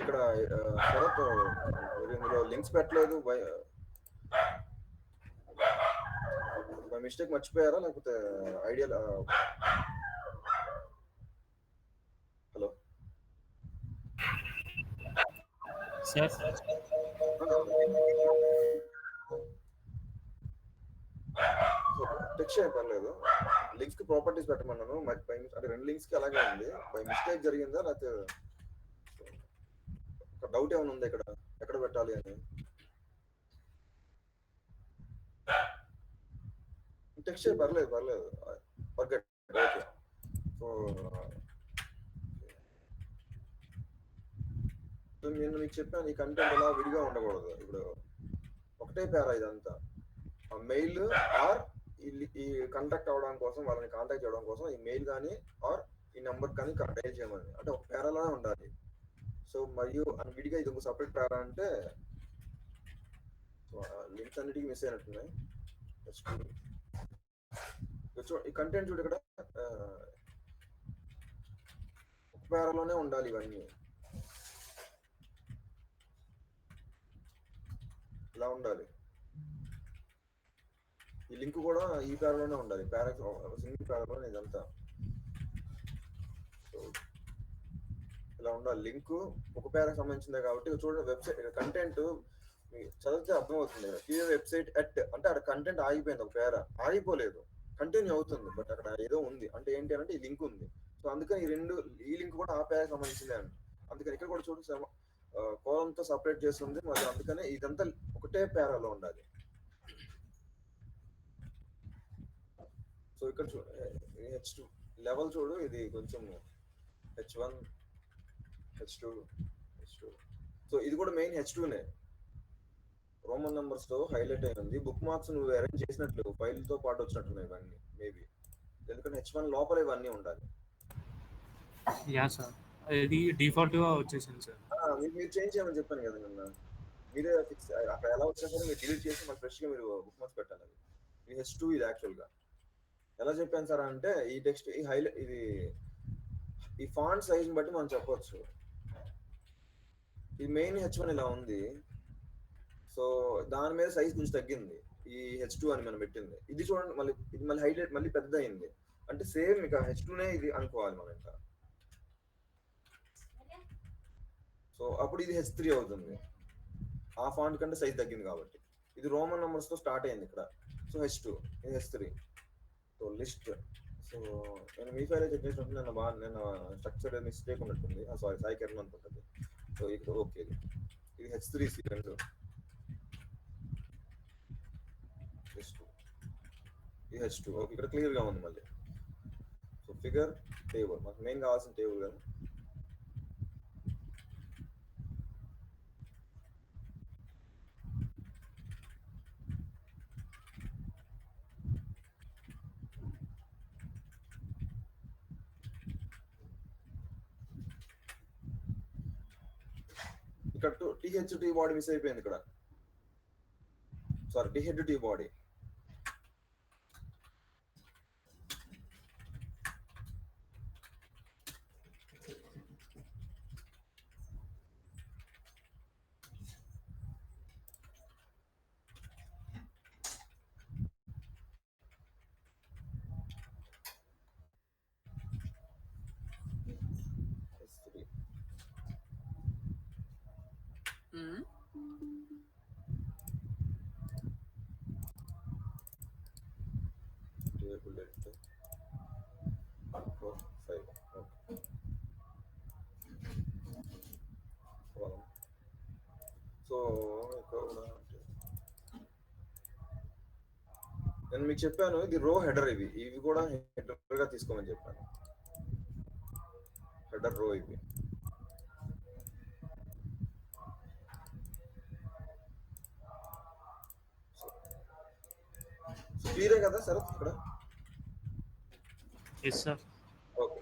ఇక్కడ శరత్ మీరు ఇందులో లింక్స్ పెట్టలేదు బై మిస్టేక్ మర్చిపోయారా లేకపోతే ఐడియా హలో సార్ టెక్స్ట్ ఏం పర్లేదు లింక్స్ కి ప్రాపర్టీస్ పెట్టమన్నాను అంటే రెండు లింక్స్ కి అలాగే ఉంది బై మిస్టేక్ జరిగిందా లేకపోతే ఒక డౌట్ ఏమైనా ఉందా ఇక్కడ ఎక్కడ పెట్టాలి అని టెక్స్ట్ పర్లేదు పర్లేదు ఫర్గెట్ ఓకే సో నేను మీకు చెప్పాను ఈ కంటెంట్ ఎలా విడిగా ఉండకూడదు ఇప్పుడు ఒకటే పేరా ఇదంతా మెయిల్ ఆర్ ఈ కాంటాక్ట్ అవ్వడం కోసం వాళ్ళని కాంటాక్ట్ చేయడం కోసం ఈ మెయిల్ కానీ ఆర్ ఈ నెంబర్ కానీ డైల్ చేయమని అంటే ఒక పేరాలోనే ఉండాలి సో మరియు విడిగా ఇది ఒక సపరేట్ పేరా అంటే లింక్స్ అన్నిటికీ మిస్ అయినట్టున్నాయి ఈ కంటెంట్ చూడు ఇక్కడ ఒక పేరాలోనే ఉండాలి ఇవన్నీ ఇలా ఉండాలి ఈ లింక్ కూడా ఈ పేరాలోనే ఉండాలి సింగిల్ పేరాలోనే ఇదంతా ఇలా ఉండాలి లింక్ ఒక పేరాకి సంబంధించిందే కాబట్టి చూడండి వెబ్సైట్ కంటెంట్ చదివితే అర్థమవుతుంది వెబ్సైట్ అంటే అక్కడ కంటెంట్ ఆగిపోయింది ఒక పేరా ఆగిపోలేదు కంటిన్యూ అవుతుంది బట్ అక్కడ ఏదో ఉంది అంటే ఏంటి అంటే ఈ లింక్ ఉంది సో అందుకని ఈ లింక్ కూడా ఆ పేరాకి సంబంధించిందే అండి అందుకని ఇక్కడ కూడా చూడండి కోలంతో సపరేట్ చేస్తుంది మరి అందుకనే ఇదంతా ఒకటే పేరాలో ఉండాలి సో ఇక్కడ H2 లెవెల్ చూడు ఇది కొంచెం H1 H2 సో ఇది కూడా మెయిన్ H2నే రోమన్ నంబర్స్ తో హైలైట్ అయింది బుక్ మార్క్స్ నువ్వు అరేంజ్ చేసినట్లు ఫైల్ తో పాటు వచ్చినట్టున్నాయి ఇవన్నీ మేబీ ఎందుకంటే H1 లోపల ఇవన్నీ ఉండాలి యా సార్ ఇది డిఫాల్ట్ గా వచ్చేసింది సార్ మీరు చేంజ్ చేయమని చెప్పాను కదా నిన్న మీరే ఫిక్స్ అక్కడ ఎలా వచ్చినా సరే మీరు డిలీట్ చేసి మళ్ళీ ఫ్రెష్ గా మీరు బుక్ మార్క్స్ పెట్టాలి ఇది H2 ఇది యాక్చువల్ గా ఎలా చెప్పాను సార్ అంటే ఈ టెక్స్ట్ ఈ హైలైట్ ఇది ఈ ఫాంట్ సైజ్ బట్టి మనం చెప్పొచ్చు ఈ మెయిన్ H1 ఇలా ఉంది సో దాని మీద సైజ్ కొంచెం తగ్గింది ఈ H2 అని మనం పెట్టింది ఇది చూడండి మళ్ళీ ఇది మళ్ళీ హైలైట్ మళ్ళీ పెద్ద అయింది అంటే సేమ్ ఇక H2నే ఇది అనుకోవాలి మనం ఇంకా సో అప్పుడు ఇది H3 అవుతుంది ఆ ఫాంట్ కంటే సైజ్ తగ్గింది కాబట్టి ఇది రోమన్ నంబర్స్ తో స్టార్ట్ అయింది ఇక్కడ సో H2 ఇది H3 సో లిస్ట్ సో నేను మీ ఫైల్ చెక్ చేసినప్పుడు నేను స్ట్రక్చర్ మిస్టేక్ ఉన్నట్టుంది సారీ సాయి కిరణ్ అనుకుంటుంది సో ఇక్కడ ఓకే ఇది H3 సీక్వెన్స్ ఇది H2 ఓకే ఇక్కడ క్లియర్ గా ఉంది మళ్ళీ సో ఫిగర్ టేబుల్ మనకు మెయిన్ కావాల్సిన టేబుల్ కదా ఇక్కడ THT బాడీ మిస్ అయిపోయింది ఇక్కడ సారీ THT బాడీ సో నేను మీకు చెప్పాను ఇది రో హెడర్ ఇవి కూడా హెడర్ గా తీసుకోమని చెప్పాను హెడర్ రో ఇవి క్లియరే కదా సార్ ఇక్కడ ఎస్ సార్ ఓకే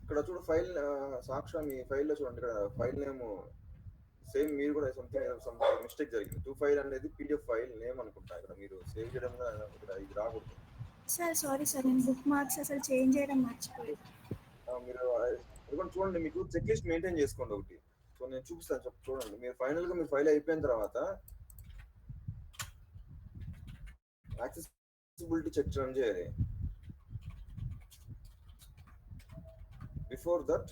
ఇక్కడ ఇక్కడ చూడు ఫైల్ సాక్షా మీ ఫైల్లో చూడండి, ఇక్కడ ఫైల్ నేమ్ సేమ్ మీరు కూడా సంథింగ్ మిస్టేక్ జరిగింది. 2 ఫైల్ అనేది పీడిఎఫ్ ఫైల్ నేమ్ అనుకుంటా, ఇక్కడ మీరు సేవ్ చేయడం ఇక్కడ ఇది రాకూడదు. సార్ సారీ సార్, నేను బుక్ మార్క్స్ అసలు చేంజ్ చేయడం మర్చిపోయాను. మీరు ఇదిగోండి చూడండి, మీకు చెక్ లిస్ట్ మెయింటైన్ చేసుకోండి ఒకటి. సో నేను చూపిస్తాను చూడండి. మీరు ఫైనల్ గా మీ ఫైల్ అయిపోయిన తర్వాత యాక్సెసిబిలిటీ చెక్ రన్ చేయాలి. Before that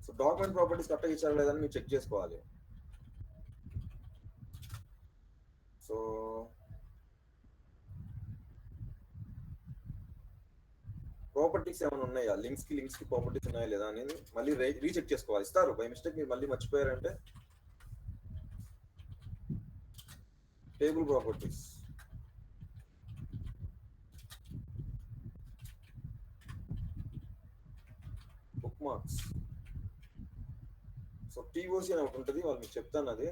so document properties కరెక్ట్గా ఇచ్చారా లేదని మీరు చెక్ చేసుకోవాలి. సో ప్రాపర్టీస్ ఏమైనా ఉన్నాయా, లింక్స్ కి ప్రాపర్టీస్ ఉన్నాయా లేదా అనేది మళ్ళీ రీచెక్ చేసుకోవాలి. ఇస్తారు బై మిస్టేక్ మీరు మళ్ళీ మర్చిపోయారంటే table properties, bookmarks, so TOC అని ఒకటి ఉంటుంది, వాళ్ళు మీకు చెప్తాను. అది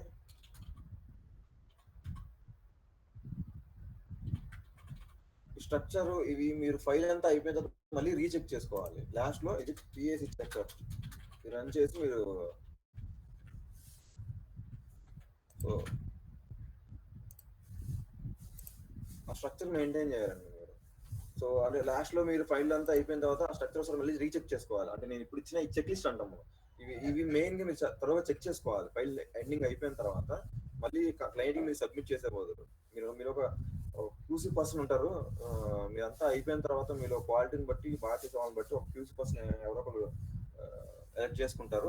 స్ట్రక్చర్ ఇవి మీరు ఫైల్ అంతా అయిపోయిన తర్వాత మళ్ళీ రీచెక్ చేసుకోవాలి. లాస్ట్ లో ఇది టీఏసి స్ట్రక్చర్ రన్ చేసి మీరు సో ఆ స్ట్రక్చర్ మెయింటైన్ చేయాలండి మీరు. సో అంటే లాస్ట్ లో మీరు ఫైల్ అంతా అయిపోయిన తర్వాత ఆ స్ట్రక్చర్ ఒకసారి మళ్ళీ రీచెక్ చేసుకోవాలి. అంటే నేను ఇప్పుడు ఇచ్చిన ఈ చెక్ లిస్ట్ అంటాము, ఇవి మెయిన్ గా మీరు త్వరగా చెక్ చేసుకోవాలి. ఫైల్ ఎండింగ్ అయిపోయిన తర్వాత మళ్ళీ క్లయింట్ మీరు సబ్మిట్ చేసే పోదురు. మీరు ఒక క్యూసీ పర్సన్ ఉంటారు, మీరంతా అయిపోయిన తర్వాత మీరు క్వాలిటీని బట్టి బాగా చేసేవాళ్ళని బట్టి ఒక క్యూసీ పర్సన్ ఎవరో ఒకరు ఎలక్ట్ చేసుకుంటారు.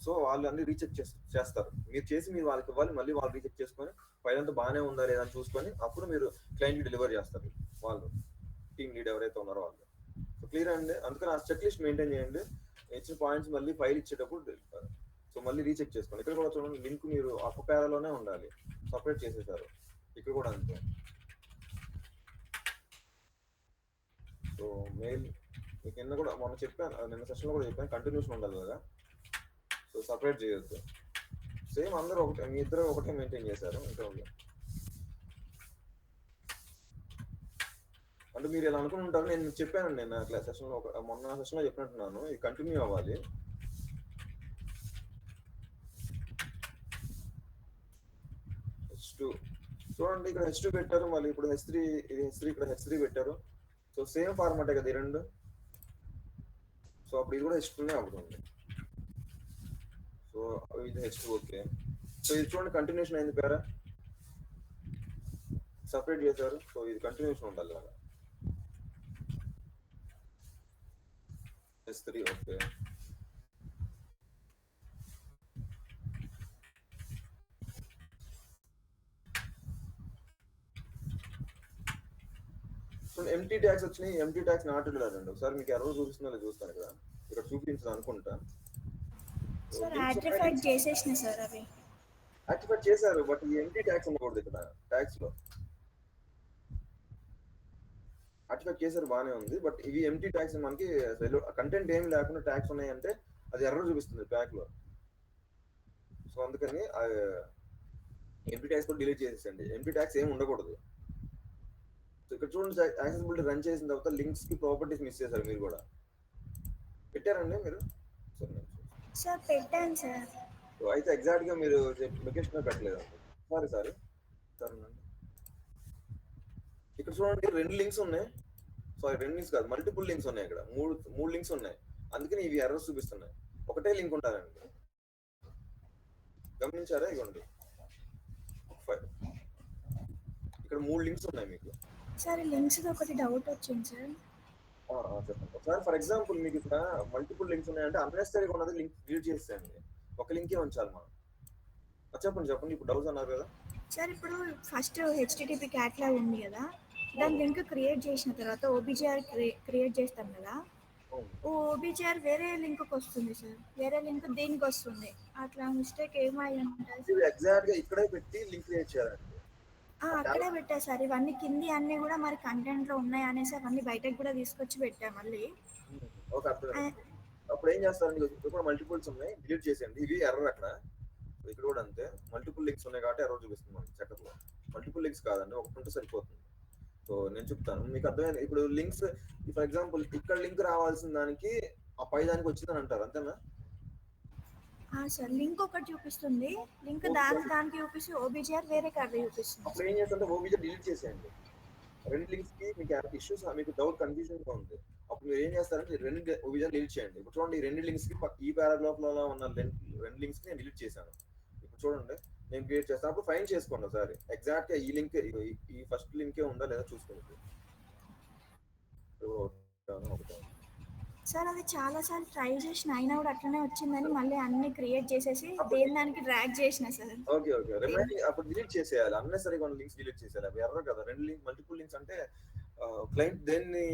సో వాళ్ళు అన్ని రీచెక్ చేస్తారు. మీరు చేసి మీరు వాళ్ళకి ఇవ్వాలి, మళ్ళీ వాళ్ళు రీచెక్ చేసుకొని ఫైల్ అంతా బాగానే ఉందా లేదా అని చూసుకొని అప్పుడు మీరు క్లయింట్కి డెలివర్ చేస్తారు. వాళ్ళు టీమ్ లీడ్ ఎవరైతే ఉన్నారో వాళ్ళు. సో క్లియర్ అండి. అందుకని ఆ చెక్ లిస్ట్ మెయింటైన్ చేయండి. ఇచ్చిన పాయింట్స్ మళ్ళీ ఫైల్ ఇచ్చేటప్పుడు సో మళ్ళీ రీచెక్ చేసుకోండి. ఇక్కడ కూడా చూడండి, లింక్ మీరు ఒక పేరాలోనే ఉండాలి, సపరేట్ చేసేసారు. ఇక్కడ కూడా అంతే. సో మెయిల్ మీకు నిన్న కూడా మొన్న చెప్పాను, నిన్న సెషన్లో కూడా చెప్పాను, కంటిన్యూషన్ ఉండాలి కదా. సో సపరేట్ చేయొద్దు. సేమ్ అందరూ ఒకటే, మీ ఇద్దరు ఒకటే మెయింటైన్ చేశారు. ఇంకా అంటే మీరు ఇలా అనుకుని ఉంటారు. నేను చెప్పాను నిన్న క్లాస్ సెషన్లో, మొన్న సెషన్లో చెప్పినట్టున్నాను, ఇది కంటిన్యూ అవ్వాలి. H2 చూడండి, ఇక్కడ H2 పెట్టారు, మళ్ళీ ఇప్పుడు H3, ఇది H3, ఇక్కడ H3 పెట్టారు. సో సేమ్ ఫార్మాటే కదా ఈ రెండు. సో అప్పుడు ఇది కూడా H2నే అవుతుంది. సో ఇది H2 ఓకే. సో ఇది చూడండి కంటిన్యూషన్ అయింది, పేరా సపరేట్ చేశారు. సో ఇది కంటిన్యూషన్ ఉండాలి కదా. H3 okay. ఎంటీ ట్యాక్స్ వచ్చినాయి, ఎంటీ ట్యాక్స్ నాట్ అండి. ఒకసారి మీకు ఎవరో చూపిస్తుందో చూస్తాను, ఇక్కడ చూపించదు అనుకుంటా. యాక్టివేట్ చేసేసిన సార్, అవి యాక్టివేట్ చేశారు, బట్ ఈ ఎంటీ ట్యాక్స్ ఉండకూడదు ఇక్కడ ట్యాక్స్ లో. యాక్టివేట్ చేశారు బాగానే ఉంది, బట్ ఇవి ఎంటీ ట్యాక్స్ మనకి కంటెంట్ ఏమి లేకుండా ట్యాక్స్ ఉన్నాయంటే అది ఎర్రర్ చూపిస్తుంది ప్యాక్ లో. సో అందుకని ఎంటీ ట్యాక్స్ కూడా డిలీట్ చేసేసండి. ఎంటీ ట్యాక్స్ ఏమి ఉండకూడదు. ఇక్కడ చూడండి, యాక్సెసిబిలిటీ రన్ చేసిన తర్వాత లింక్స్ కి ప్రాపర్టీస్ మిస్ చేశారు. మీరు కూడా పెట్టారండి మీరు? సార్ పెట్టాను సార్. అయితే ఎగ్జాక్ట్ గా మీరు లొకేషన్ పెట్టలేదు. సారీ ఇక్కడ చూడండి, 2 లింక్స్ ఉన్నాయి. సారీ 2 లింక్స్ కాదు, మల్టిపుల్ లింక్స్ ఉన్నాయి. ఇక్కడ మూడు లింక్స్ ఉన్నాయి. అందుకని ఇవి ఎర్రర్స్ చూపిస్తున్నాయి. ఒకటే లింక్ ఉంటారండి, గమనించారా? ఇవ్వండి, ఇక్కడ 3 లింక్స్ ఉన్నాయి మీకు. సార్ లింక్స్ ఒకటి డౌట్ వచ్చింది సార్. చెప్పండి సార్. ఫర్ ఎగ్జాంపుల్ మీకు ఇక్కడ మల్టిపుల్ లింక్స్ ఉన్నాయంటే అన్నెసరీగా ఉన్నది లింక్ డిలీట్ చేసేయండి. ఒక లింకే ఉంచాలి మనం. చెప్పండి ఇప్పుడు డౌట్స్ అన్నారు కదా సార్. ఇప్పుడు ఫస్ట్ హెచ్టిటిపి క్యాట్లాగ్ ఉంది కదా, దాని లింక్ క్రియేట్ చేసిన తర్వాత ఓబీజీఆర్ క్రియేట్ చేస్తాం కదా, ఓబీజీఆర్ వేరే లింక్ వస్తుంది సార్, వేరే లింక్ దీనికి వస్తుంది. అట్లా మిస్టేక్ ఏమై ఉంటుంది? ఎగ్జాక్ట్ గా ఇక్కడే పెట్టి లింక్ క్రియేట్ చేయాలండి. అక్కడే పెట్టా సార్. ఇవన్నీ కింది అన్ని కూడా మరి కంటెంట్ లో ఉన్నాయి అనేసి అవన్నీ బయటకు కూడా తీసుకొచ్చి పెట్టా మళ్ళీ. అప్పుడు ఏం చేస్తారండి, ఇప్పుడు మల్టిపుల్స్ ఉన్నాయి, డిలీట్ చేసేయండి. ఇవి ఎర్రర్ అక్కడ. ఇక్కడ కూడా అంతే, మల్టిపుల్ లింక్స్ ఉన్నాయి కాబట్టి ఎర్రర్ చూపిస్తుంది మనకి చెక్కర్లో. మల్టిపుల్ లింక్స్ కాదండి, ఒకటి ఉంటే సరిపోతుంది. సో నేను చెప్తాను మీకు అర్థమైంది. ఇప్పుడు లింక్స్ ఫర్ ఎగ్జాంపుల్ ఇక్కడ లింక్ రావాల్సిన దానికి ఆ పై దానికి వచ్చిందని అంటారు అంతేనా? సార్ లింక్ ఒకటి చూపిస్తుంది, లింక్ ఓకే. దానికి చూపిస్తే ఓబీజీఆర్ వేరే కార్డు చూపిస్తుంది. అప్పుడు ఏం చేస్తుంటే ఓబీజే డిలీట్ చేసేయండి. రెండు లింక్స్ కి మీకు ఇష్యూస్, మీకు డౌట్ కన్ఫ్యూజన్ గా ఉంది. అప్పుడు మీరు ఏం చేస్తారంటే రెండు ఓబీజే డిలీట్ చేయండి. ఇప్పుడు చూడండి ఈ రెండు లింక్స్ కి ఈ పారాగ్రాఫ్ లో ఉన్న రెండు లింక్స్ కి నేను డిలీట్ చేశాను. ఇప్పుడు చూడండి నేను క్రియేట్ చేస్తాను. అప్పుడు ఫైండ్ చేసుకోండి ఒకసారి ఎగ్జాక్ట్ గా ఈ లింక్ ఈ ఫస్ట్ లింకే ఉందా లేదా చూసుకోండి. సార్ అది చాలా సార్లు ట్రై చేసిన అయినా కూడా అట్లనే వచ్చిందని మళ్ళీ అన్ని క్రియేట్ చేసేసి దేని దానికి డ్రాగ్ చేసిన సార్. ఓకే రిమైనింగ్ అప్పుడు డిలీట్ చేసేయాలి. అన్నెసరీగా ఉన్న లింక్స్ డిలీట్ చేసేయాలి. అవి ఎర్ర కదా, రెండు లింక్ మల్టిపుల్ లింక్స్ అంటే క్లయింట్ దేన్ని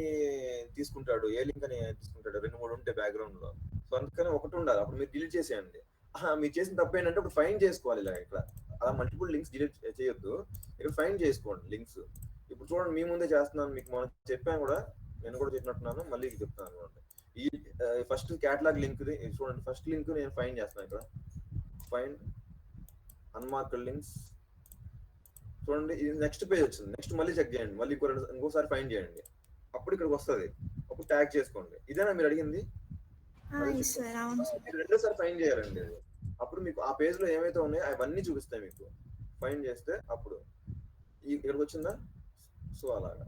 తీసుకుంటాడు, ఏ లింక్ అని తీసుకుంటాడు, 2-3 ఉంటే బ్యాక్గ్రౌండ్ లో. సో అందుకని ఒకటి ఉండాలి. అప్పుడు మీరు డిలీట్ చేసేయండి. మీరు చేసిన తప్పు ఏంటంటే ఇప్పుడు ఫైండ్ చేసుకోవాలి. ఇలా ఇక్కడ అలా మల్టిపుల్ లింక్స్ డిలీట్ చేయొద్దు, ఇక్కడ ఫైండ్ చేసుకోండి లింక్స్. ఇప్పుడు చూడండి మీ ముందే చేస్తున్నాను, మీకు మనం చెప్పాను కూడా, నేను కూడా చెప్పినట్టున్నాను, మళ్ళీ చెప్తాను చూడండి. ఈ ఫస్ట్ క్యాటలాగ్ లింక్ చూడండి, ఫస్ట్ లింక్ నేను ఫైండ్ చేస్తున్నాను. ఇక్కడ ఫైండ్ అన్మార్క్డ్ లింక్స్ చూడండి, ఇది నెక్స్ట్ పేజ్ వచ్చింది. నెక్స్ట్ మళ్ళీ చెక్ చేయండి, మళ్ళీ ఇంకోసారి ఫైండ్ చేయండి, అప్పుడు ఇక్కడికి వస్తుంది. అప్పుడు ట్యాగ్ చేసుకోండి. ఇదేనా మీరు అడిగింది? మీరు రెండోసారి ఫైండ్ చేయాలండి. అప్పుడు మీకు ఆ పేజ్ లో ఏమైతే ఉన్నాయో అవన్నీ చూపిస్తాయి మీకు. ఫైండ్ చేస్తే అప్పుడు ఇక్కడికి వచ్చిందా? సో అలాగా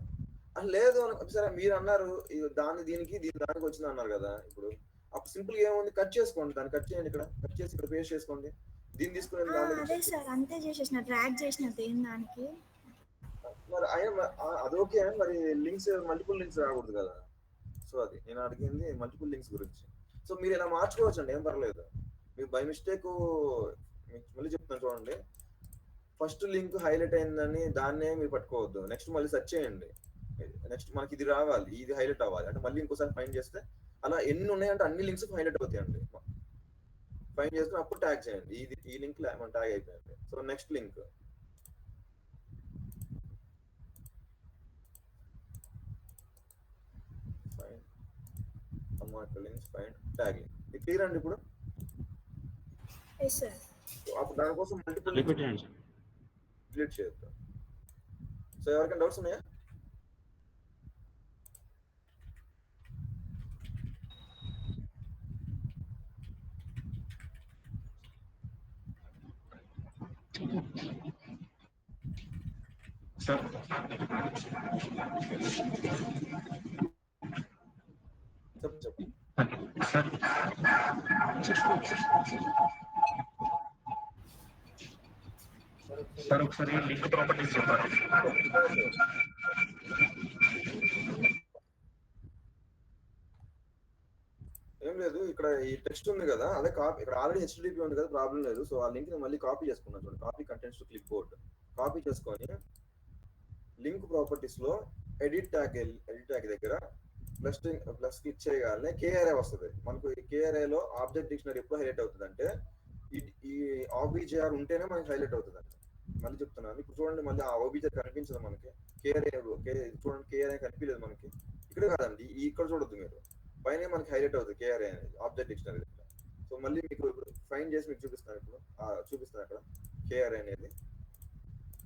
లేదు సరే మీరు అన్నారు దీనికి దానికి వచ్చింది అన్నారు కదా. ఇప్పుడు అప్పుడు సింపుల్ గా ఏముంది, కట్ చేసుకోండి, దాన్ని కట్ చేయండి, ఇక్కడ కట్ చేసి ఇక్కడ పేస్ట్ చేసుకోండి. దీన్ని తీసుకుని అదే సార్ అంతే చేసేసిన, డ్రాగ్ చేసిన దేని దానికి. మరి అది ఓకే, మరి లింక్స్ మల్టిపుల్ లింక్స్ రాకూడదు కదా. సో అది నేను అడిగింది మల్టిపుల్ లింక్స్ గురించి. సో మీరు ఇలా మార్చుకోవచ్చు అండి, ఏం పర్లేదు. మీరు బై మిస్టేక్ మళ్ళీ చెప్తాను చూడండి, ఫస్ట్ లింక్ హైలైట్ అయిందని దాన్నే మీరు పట్టుకోవద్దు. నెక్స్ట్ మళ్ళీ సెర్చ్ చేయండి, నెక్స్ట్ మనకి ఇది రావాలి, ఇది హైలైట్ అవ్వాలి అంటే మళ్ళీ ఇంకోసారి ఫైండ్ చేస్తే అలా ఎన్ని ఉన్నాయంటే అన్ని లింక్స్ హైలైట్ అవుతాయండి. ఫైండ్ చేసుకుని అప్పుడు ట్యాగ్ చేయండి, ఈ లింక్ మన ట్యాగ్ అయిపోయింది. So next link find unmarked links, find tag link. ఇది క్లియర్ అండి ఇప్పుడు? అప్పుడు దానికోసం మల్టిపుల్ డిలీట్ చేయొద్దు. సో ఎవరికైనా డౌట్స్ ఉన్నాయా? సార్ చెప్పు సార్ ఒకసారి లింక్ ప్రాపర్టీస్ చెప్పారు. ఏం లేదు, ఇక్కడ ఈ టెక్స్ట్ ఉంది కదా, అదే కాపీ. ఇక్కడ ఆల్రెడీ హెచ్టిటిపి ఉంది కదా, ప్రాబ్లం లేదు. సో ఆ లింక్ ని మళ్ళీ కాపీ చేసుకున్నాను చూడండి, copy contents to clip board. Copy చేసుకొని లింక్ ప్రాపర్టీస్ లో ఎడిట్ ట్యాగ్ దగ్గర ప్లస్ క్లిక్ చేయగానే కేఆర్ఏ వస్తుంది మనకు. ఈ కేఆర్ఏ లో ఆబ్జెక్ట్ డిక్షనరీ ఎప్పుడు హైలైట్ అవుతుంది అంటే ఈ ఓబీజేఆర్ ఉంటేనే మనకి హైలైట్ అవుతుంది అండి. మళ్ళీ చెప్తున్నాను, ఇప్పుడు చూడండి మళ్ళీ ఆ ఓబీజేఆర్ కనిపించదు మనకి. కేఆర్ఏ చూడండి, కేఆర్ఏ కనిపించలేదు మనకి. ఇక్కడ కాదండి, ఇక్కడ చూడొద్దు మీరు, పైన మనకి హైలైట్ అవుతుంది కేఆర్ఏ అనేది ఆబ్జెక్ట్ డిక్షనరీ దగ్గర. సో మళ్ళీ మీకు ఇప్పుడు ఫైండ్ చేసి మీకు చూపిస్తాను. ఇప్పుడు చూపిస్తాను అక్కడ కేఆర్ఏ అనేది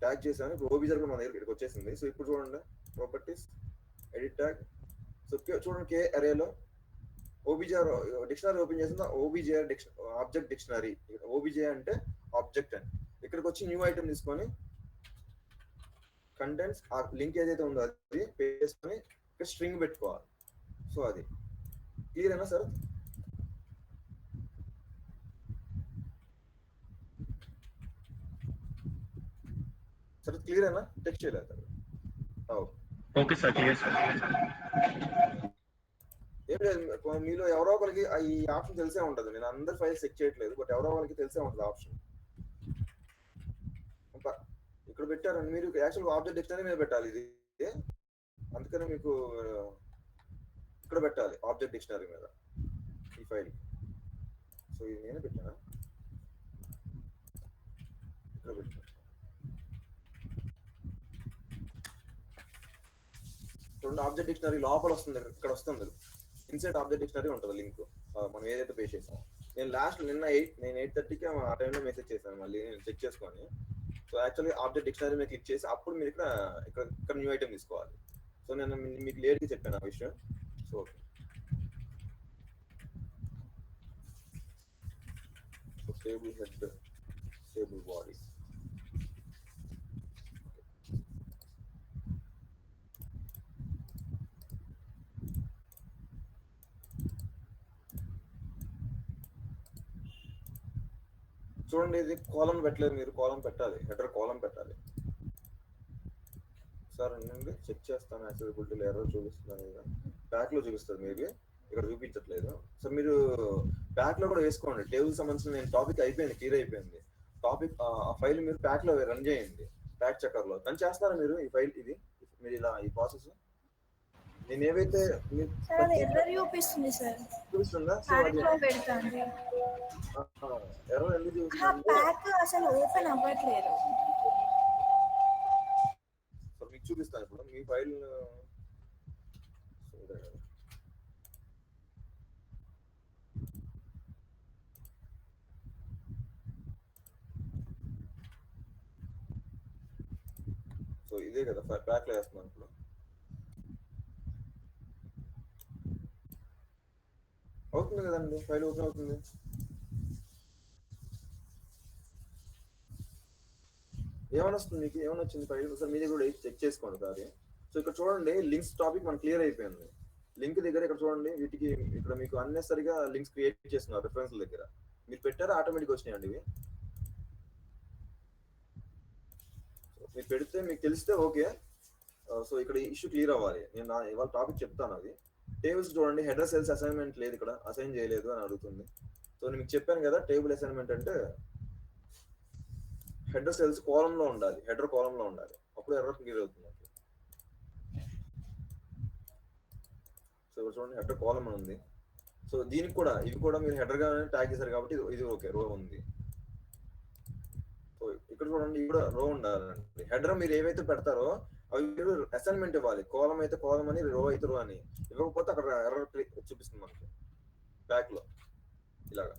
ట్యాగ్ చేశాను. ఇప్పుడు ఓబీజేఆర్ కూడా మన దగ్గర ఇక్కడికి వచ్చేసింది. సో ఇప్పుడు చూడండి ప్రాపర్టీస్, ఎడిట్ ట్యాగ్. సో చూడండి కేఆర్ఏలో ఓబీజేఆర్ డిక్షనరీ ఓపెన్ చేసిందా, ఓబీజేఆర్ ఆబ్జెక్ట్ డిక్షనరీ. ఓబీజే అంటే ఆబ్జెక్ట్ అని. ఇక్కడికి వచ్చి న్యూ ఐటమ్ తీసుకొని కంటెంట్స్ ఆ లింక్ ఏదైతే ఉందో అది పేస్ట్ చేసుకొని ఇక్కడ స్ట్రింగ్ పెట్టుకోవాలి. సో అది క్లియరేనా సార్? సార్ క్లియరేనా? టెక్స్ట్ చేయలేదు. Okay sir, clear sir. ఏం లేదు, మీలో ఎవరో ఒకరికి ఈ ఆప్షన్ తెలిసే ఉంటుంది. నేను అందరి ఫైల్స్ చెక్ చేయట్లేదు, బట్ ఎవరో ఒకరికి తెలిసే ఉంటుంది ఆప్షన్. ఇక్కడ పెట్టారండి మీరు, యాక్చువల్ ఆబ్జెక్ట్ డిక్షనరీ మీద పెట్టాలి ఇది, అందుకని మీకు ఇక్కడ పెట్టాలి ఆబ్జెక్ట్ డిక్షనరీ మీద ఈ ఫైల్. సో ఇది నేనే పెట్టానా? ఇక్కడ పెట్టాను. చూడండి ఆబ్జెక్ట్ డిక్షనరీ లోపల వస్తుంది, ఇక్కడ వస్తుంది. ఇన్సైడ్ ఆబ్జెక్ట్ డిక్షనరీ ఉంటుంది లింక్, మనం ఏదైతే పే చేసాం. నేను లాస్ట్ నిన్న 8:30కి ఆ టైంలో మెసేజ్ చేశాను, మళ్ళీ నేను చెక్ చేసుకొని. So so actually object dictionary మీద క్లిక్ చేసి అప్పుడు మీరు ఇక్కడ న్యూ ఐటమ్ తీసుకోవాలి. సో నేను మీకు లేట్గా చెప్పాను ఆ విషయం. So table head, table body. చూడండి, ఇది కాలం పెట్టలేదు, మీరు కాలం పెట్టాలి, హెడర్ కాలం పెట్టాలి. సార్ అండి చెక్ చేస్తాను, యాక్సెసిబిలిటీలో ఎర్రర్ చూపిస్తున్నాను కదా, బ్యాక్ లో చూపిస్తుంది, మేబీ ఇక్కడ చూపించట్లేదు. సో మీరు బ్యాక్ లో కూడా వేసుకోండి. టేబుల్ సంబంధించిన నేను టాపిక్ అయిపోయింది, క్లియర్ అయిపోయింది టాపిక్. ఆ ఫైల్ మీరు బ్యాక్ లో రన్ చేయండి, బ్యాక్ చెక్కర్ లో రన్ చేస్తారా మీరు ఈ ఫైల్. ఇది మీరు ఇలా ఈ ప్రాసెస్ నేను ఏవైతే ఎర్రర్ చూపిస్తుంది సార్, చూపిస్తుందా? సో అది ఎర్రర్ ఎందుకు చూపిస్తుంది? ప్యాక్ అసలు ఓపెన్ అవ్వట్లేదు. సో మీకు చూపిస్తాను ఇప్పుడు మీ ఫైల్. సో ఇదే కదా బ్యాక్ లో వేస్తున్నాను ఇప్పుడు. అవుతుంది కదండి, ఫైల్ ఓపెన్ అవుతుంది. ఏమైనా వస్తుంది మీకు, ఏమైనా వచ్చింది ఫైల్? సార్ మీ దగ్గర కూడా చెక్ చేసుకోండి సార్. సో ఇక్కడ చూడండి, లింక్స్ టాపిక్ మనకు క్లియర్ అయిపోయింది. లింక్ దగ్గర ఇక్కడ చూడండి, వీటికి ఇక్కడ మీకు అన్నెసరిగా లింక్స్ క్రియేట్ చేస్తున్నారు. రిఫరెన్స్ దగ్గర మీరు పెట్టారా, ఆటోమేటిక్ వచ్చినాయండి ఇవి. మీరు పెడితే మీకు తెలిస్తే ఓకే. సో ఇక్కడ ఇష్యూ క్లియర్ అవ్వాలి. నేను ఇవాళ టాపిక్ చెప్తాను. అది టేబుల్స్ చూడండి, హెడర్ సెల్స్ అసైన్మెంట్ లేదు, ఇక్కడ అసైన్ చేయలేదు అని అడుగుతుంది. సో నేను మీకు చెప్పాను కదా, టేబుల్ అసైన్మెంట్ అంటే హెడర్ సెల్స్ కాలమ్ లో ఉండాలి, హెడర్ కాలమ్ లో ఉండాలి, అప్పుడు ఎర్రర్ క్లియర్ అవుతుంది. సో ఇక్కడ చూడండి, హెడర్ కాలమ్ అని ఉంది. సో దీనికి కూడా ఇవి కూడా మీరు హెడర్ గా ట్యాగ్ చేశారు కాబట్టి ఇది ఓకే, రో ఉంది. సో ఇక్కడ చూడండి, ఇవి కూడా రో ఉండాలండి. హెడర్ మీరు ఏవైతే పెడతారో అవి మీరు అసైన్మెంట్ ఇవ్వాలి. కాలమ్ అయితే కాలమ్ అని, రో అయితే రో అని. ఇవ్వకపోతే అక్కడ ఎర్రర్ చూపిస్తుంది మనకి బ్యాక్ లో ఇలాగా.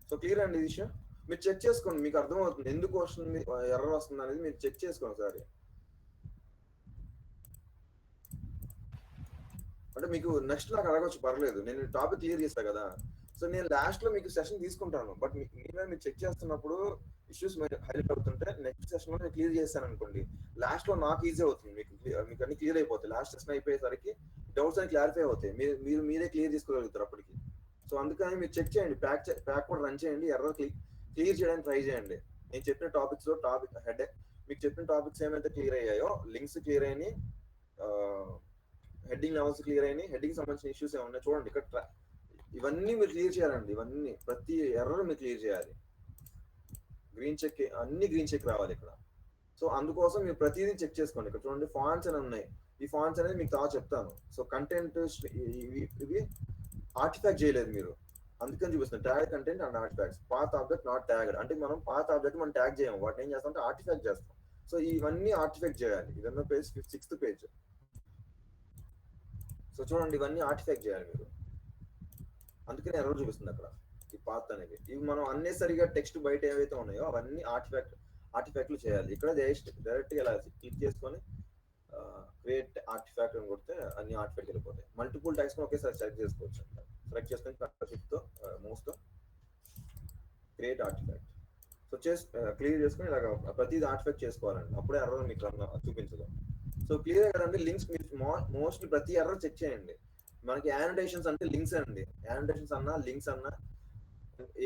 సో క్లియర్ అండి ఈ విషయం. మీరు చెక్ చేసుకోండి, మీకు అర్థమవుతుంది ఎందుకు వస్తుంది, ఎర్రర్ వస్తుంది అనేది మీరు చెక్ చేసుకోండి ఒకసారి. అంటే మీకు నెక్స్ట్ నాకు అడగచ్చు, పర్లేదు, నేను టాపిక్ క్లియర్ చేస్తా కదా. సో నేను లాస్ట్ లో మీకు సెషన్ తీసుకుంటాను, బట్ మీరు చెక్ చేస్తున్నప్పుడు ఇష్యూస్ హైలైట్ అవుతుంటే నెక్స్ట్ సెషన్ లో నేను క్లియర్ చేస్తాను అనుకోండి, లాస్ట్ లో నాకు ఈజీ అవుతుంది, మీకు అన్ని క్లియర్ అయిపోతాయి. లాస్ట్ సెషన్ అయిపోయేసరికి డౌట్స్ అని క్లారిఫై అవుతాయి, మీరే క్లియర్ చేసుకోగలుగుతారు అప్పటికి. సో అందుకని మీరు చెక్ చేయండి, ప్యాక్ కూడా రన్ చేయండి, ఎర్రర్ క్లియర్ చేయడానికి ట్రై చేయండి. నేను చెప్పిన టాపిక్స్ లో హెడ్ మీకు చెప్పిన టాపిక్స్ ఏమైతే క్లియర్ అయ్యాయో, లింక్స్ క్లియర్ అయినాయి, హెడ్డింగ్ లెవెల్స్ క్లియర్ అయినాయి, హెడ్డింగ్ సంబంధించిన ఇష్యూస్ ఏమన్నా చూడండి ఇక్కడ. ఇవన్నీ మీరు క్లియర్ చేయాలండి, ఇవన్నీ ప్రతి ఎర్రర్ మీరు క్లియర్ చేయాలి. గ్రీన్ చెక్, అన్ని గ్రీన్ చెక్ రావాలి ఇక్కడ. సో అందుకోసం మీరు ప్రతిదీ చెక్ చేసుకోండి. ఇక్కడ చూడండి, ఫాంట్స్ అని ఉన్నాయి, ఈ ఫాంట్స్ అనేది మీకు తర్వాత చెప్తాను. సో కంటెంట్ ఇవి ఆర్టిఫాక్ట్ చేయలేదు మీరు, అందుకని చూపిస్తుంది tag content and artefacts. Path object not tagged అంటే మనం పాత్ ఆబ్జెక్ట్ మనం ట్యాగ్ చేయము, వాటిని ఏం చేస్తాం అంటే ఆర్టిఫాక్ట్ చేస్తాం. సో ఇవన్నీ ఆర్టిఫాక్ట్ చేయాలి. ఇదన్న పేజ్ 6th పేజ్. సో చూడండి, ఇవన్నీ ఆర్టిఫాక్ట్ చేయాలి మీరు, అందుకని ఎర్రర్ చూపిస్తుంది అక్కడ ఈ పాత్ అనేది. ఇవి మనం అన్నెసరిగా టెక్స్ట్ బయట ఏవైతే ఉన్నాయో అవన్నీ ఆర్టిఫాక్ట్లు చేయాలి. ఇక్కడ డైరెక్ట్ గా ఇలా క్లిక్ చేసుకొని క్రియేట్ ఆర్టిఫాక్ట్ అని కొడితే అన్ని ఆర్టిఫాక్ట్ వెళ్ళిపోతాయి. మల్టిపుల్ టైప్స్ ఒకేసారి సెలెక్ట్ చేసుకోవచ్చు. సెలెక్ట్ చేసుకొని మౌస్ తో క్రియేట్ ఆర్టిఫాక్ట్. సో క్లియర్ చేసుకొని ఇలాగ ప్రతిదీ ఆర్టిఫాక్ట్ చేసుకోవాలండి, అప్పుడే ఎర్రర్ మీకు చూపించదు. సో క్లియర్ కదండి. లింక్స్ మీరు మోస్ట్లీ ప్రతి ఎర్రర్ చెక్ చేయండి. మనకి యానిటేషన్స్ అంటే లింక్స్ అండి, యానిటేషన్స్ అన్నా లింక్స్ అన్నా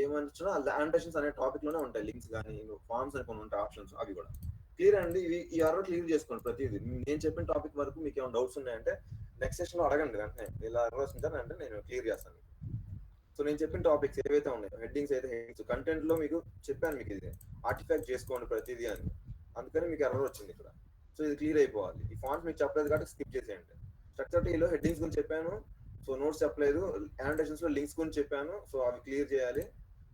ఏమన్నా యానిటేషన్స్ అనే టాపిక్ లోనే ఉంటాయి. లింక్స్ కానీ ఫార్మ్స్ అని కొన్ని ఉంటాయి ఆప్షన్స్, అవి కూడా క్లియర్ అండి. ఈ ఎర్రర్ క్లియర్ చేసుకోండి ప్రతిదీ. నేను చెప్పిన టాపిక్ వరకు మీకు ఏమైనా డౌట్స్ ఉన్నాయంటే నెక్స్ట్ సెషన్ లో అడగండి, వెంటనే ఇలా ఎర్రర్స్ ఉంటానంటే నేను క్లియర్ చేస్తాను. సో నేను చెప్పిన టాపిక్స్ ఏవైతే ఉన్నాయో, హెడ్డింగ్స్ అయితే హెడ్డింగ్స్, కంటెంట్ లో మీకు చెప్పాను, మీకు ఇది ఆర్టిఫాక్ట్ చేసుకోండి ప్రతిదీ అని, అందుకని మీకు ఎర్రర్ వచ్చింది ఇక్కడ. సో ఇది క్లియర్ అయిపోవాలి. ఈ ఫాంట్స్ మీకు చెప్పలేదు కాబట్టి స్కిప్ చేసేయండి. స్ట్రక్చర్ టీలో హెడ్డింగ్స్ గురించి చెప్పాను, సో నోట్స్ చెప్పలేదు. యానిటేషన్స్ లో లింక్స్ గురించి చెప్పాను, సో అవి క్లియర్ చేయాలి.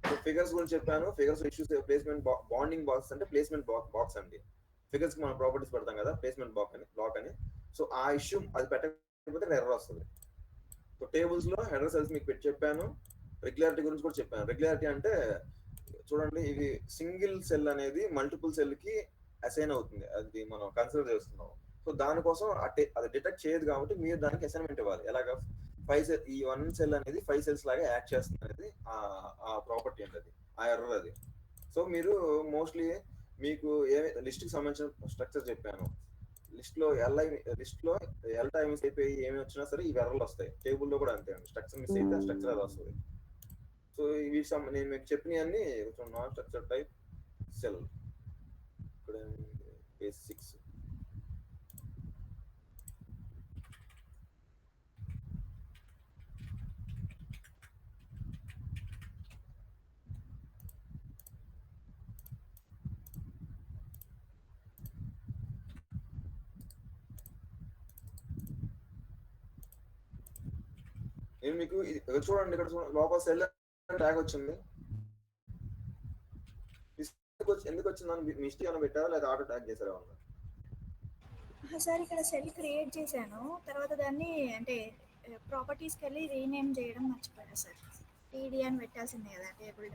సో ఫిగర్స్ గురించి చెప్పాను, figures issues placement bonding box అంటే ప్లేస్మెంట్ బాక్స్ అండి. ఫిగర్స్ కి మనం ప్రాపర్టీస్ పెడతాం కదా, ప్లేస్మెంట్ బ్లాక్ అని. సో ఆ ఇష్యూ అది పెట్టకపోతే ఎర్రర్ వస్తుంది. సో టేబుల్స్ లో హెడర్ సెల్స్ మీకు చెప్పాను. రెగ్యులారిటీ గురించి కూడా చెప్పాను. రెగ్యులారిటీ అంటే చూడండి ఇవి సింగిల్ సెల్ అనేది మల్టిపుల్ సెల్ కి అసైన్ అవుతుంది, అది మనం కన్సిడర్ చేస్తున్నాం. సో దానికోసం అది డిటెక్ట్ చేయదు కాబట్టి మీరు దానికి అసైన్మెంట్ ఇవ్వాలి. ఎలాగా 5 సెల్, ఈ 1 సెల్ అనేది 5 సెల్స్ లాగా యాక్ట్ చేస్తుంది అనేది ఆ ప్రాపర్టీ అండి, అది ఆ ఎర్రర్ అది. సో మీరు మోస్ట్లీ మీకు లిస్ట్ కి సంబంధించిన స్ట్రక్చర్ చెప్పాను, లిస్ట్ లో ఎల్ టైమ్స్ అయిపోయి ఏమి వచ్చినా సరే ఈ ఎర్రర్లు వస్తాయి. టేబుల్ లో కూడా అంతే అండి, స్ట్రక్చర్ మిస్ అయితే స్ట్రక్చర్ అది వస్తుంది. సో ఇవి నేను మీకు చెప్పినవన్నీ నాన్ స్ట్రక్చర్ టైప్ సెల్. ఇక్కడ పేజ్ 6. నేను మీకు చూడండి, ఇక్కడ లోపల సెల్ ట్యాగ్ వచ్చింది. ఎందుకు వచ్చిందని మిస్టేక్ ఏమైనా పెట్టారా లేదా ఆటో ట్యాగ్ చేశారా? సార్ ఇక్కడ సెల్ క్రియేట్ చేశాను, తర్వాత దాన్ని అంటే ప్రాపర్టీస్కి వెళ్ళి రీనేమ్ చేయడం మర్చిపోయా సార్. టీడీ అని పెట్టాల్సిందే కదా టేబుల్.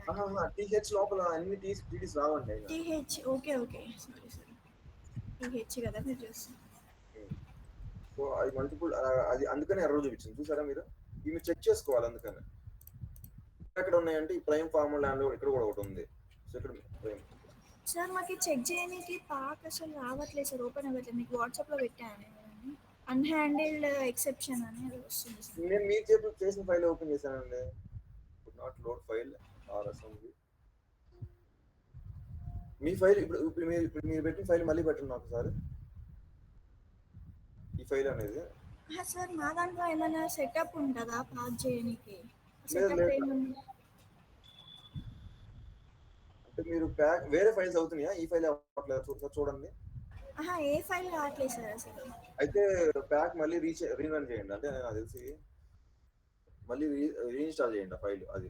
టీహెచ్ లోపల అన్ని టీడీస్ రావండి. టీహెచ్ ఓకే సారీ టీహెచ్ కదా మీరు చూస్తారు. సో అది మల్టిపుల్, అది అందుకనే ఎర్రర్ చూపించింది చూసారా మీరు. ఇవి చెక్ చేసుకోవాలి. అందుకని ఎక్కడ ఉన్నాయంటే ఈ ప్రైమ్ ఫార్ములా ఇక్కడ కూడా ఒకటి ఉంది. సో ఇక్కడ ప్రైమ్ సార్ మాకు చెక్ చేయడానికి పాక్ అసలు రావట్లేదు సార్, ఓపెన్ అవ్వట్లేదు. మీకు వాట్సాప్లో పెట్టాను, అన్హ్యాండిల్డ్ ఎక్సెప్షన్ అనేది వస్తుంది సార్. నేను మీ చేసిన ఫైల్ ఓపెన్ చేశానండి, not load file or assembly. Me file ఇప్పుడు మీరు పెట్టిన ఫైల్ మళ్ళీ పెట్టండి నాకు సార్, ఈ ఫైల్ అనేది. సార్ మా దాంట్లో ఏమైనా సెటప్ ఉంటుందా పాస్ చేయడానికి? అంటే మీరు వేరే ఫైల్స్ అవుతున్నాయా, ఈ ఫైల్ అవ్వట్లేదు చూడండి. ఏ ఫైల్ కావట్లేదు సార్ అసలు. అయితే ప్యాక్ మళ్ళీ రీరన్ చేయండి, అంటే నాకు తెలిసి మళ్ళీ రీఇన్స్టాల్ చేయండి ఆ ఫైల్. అది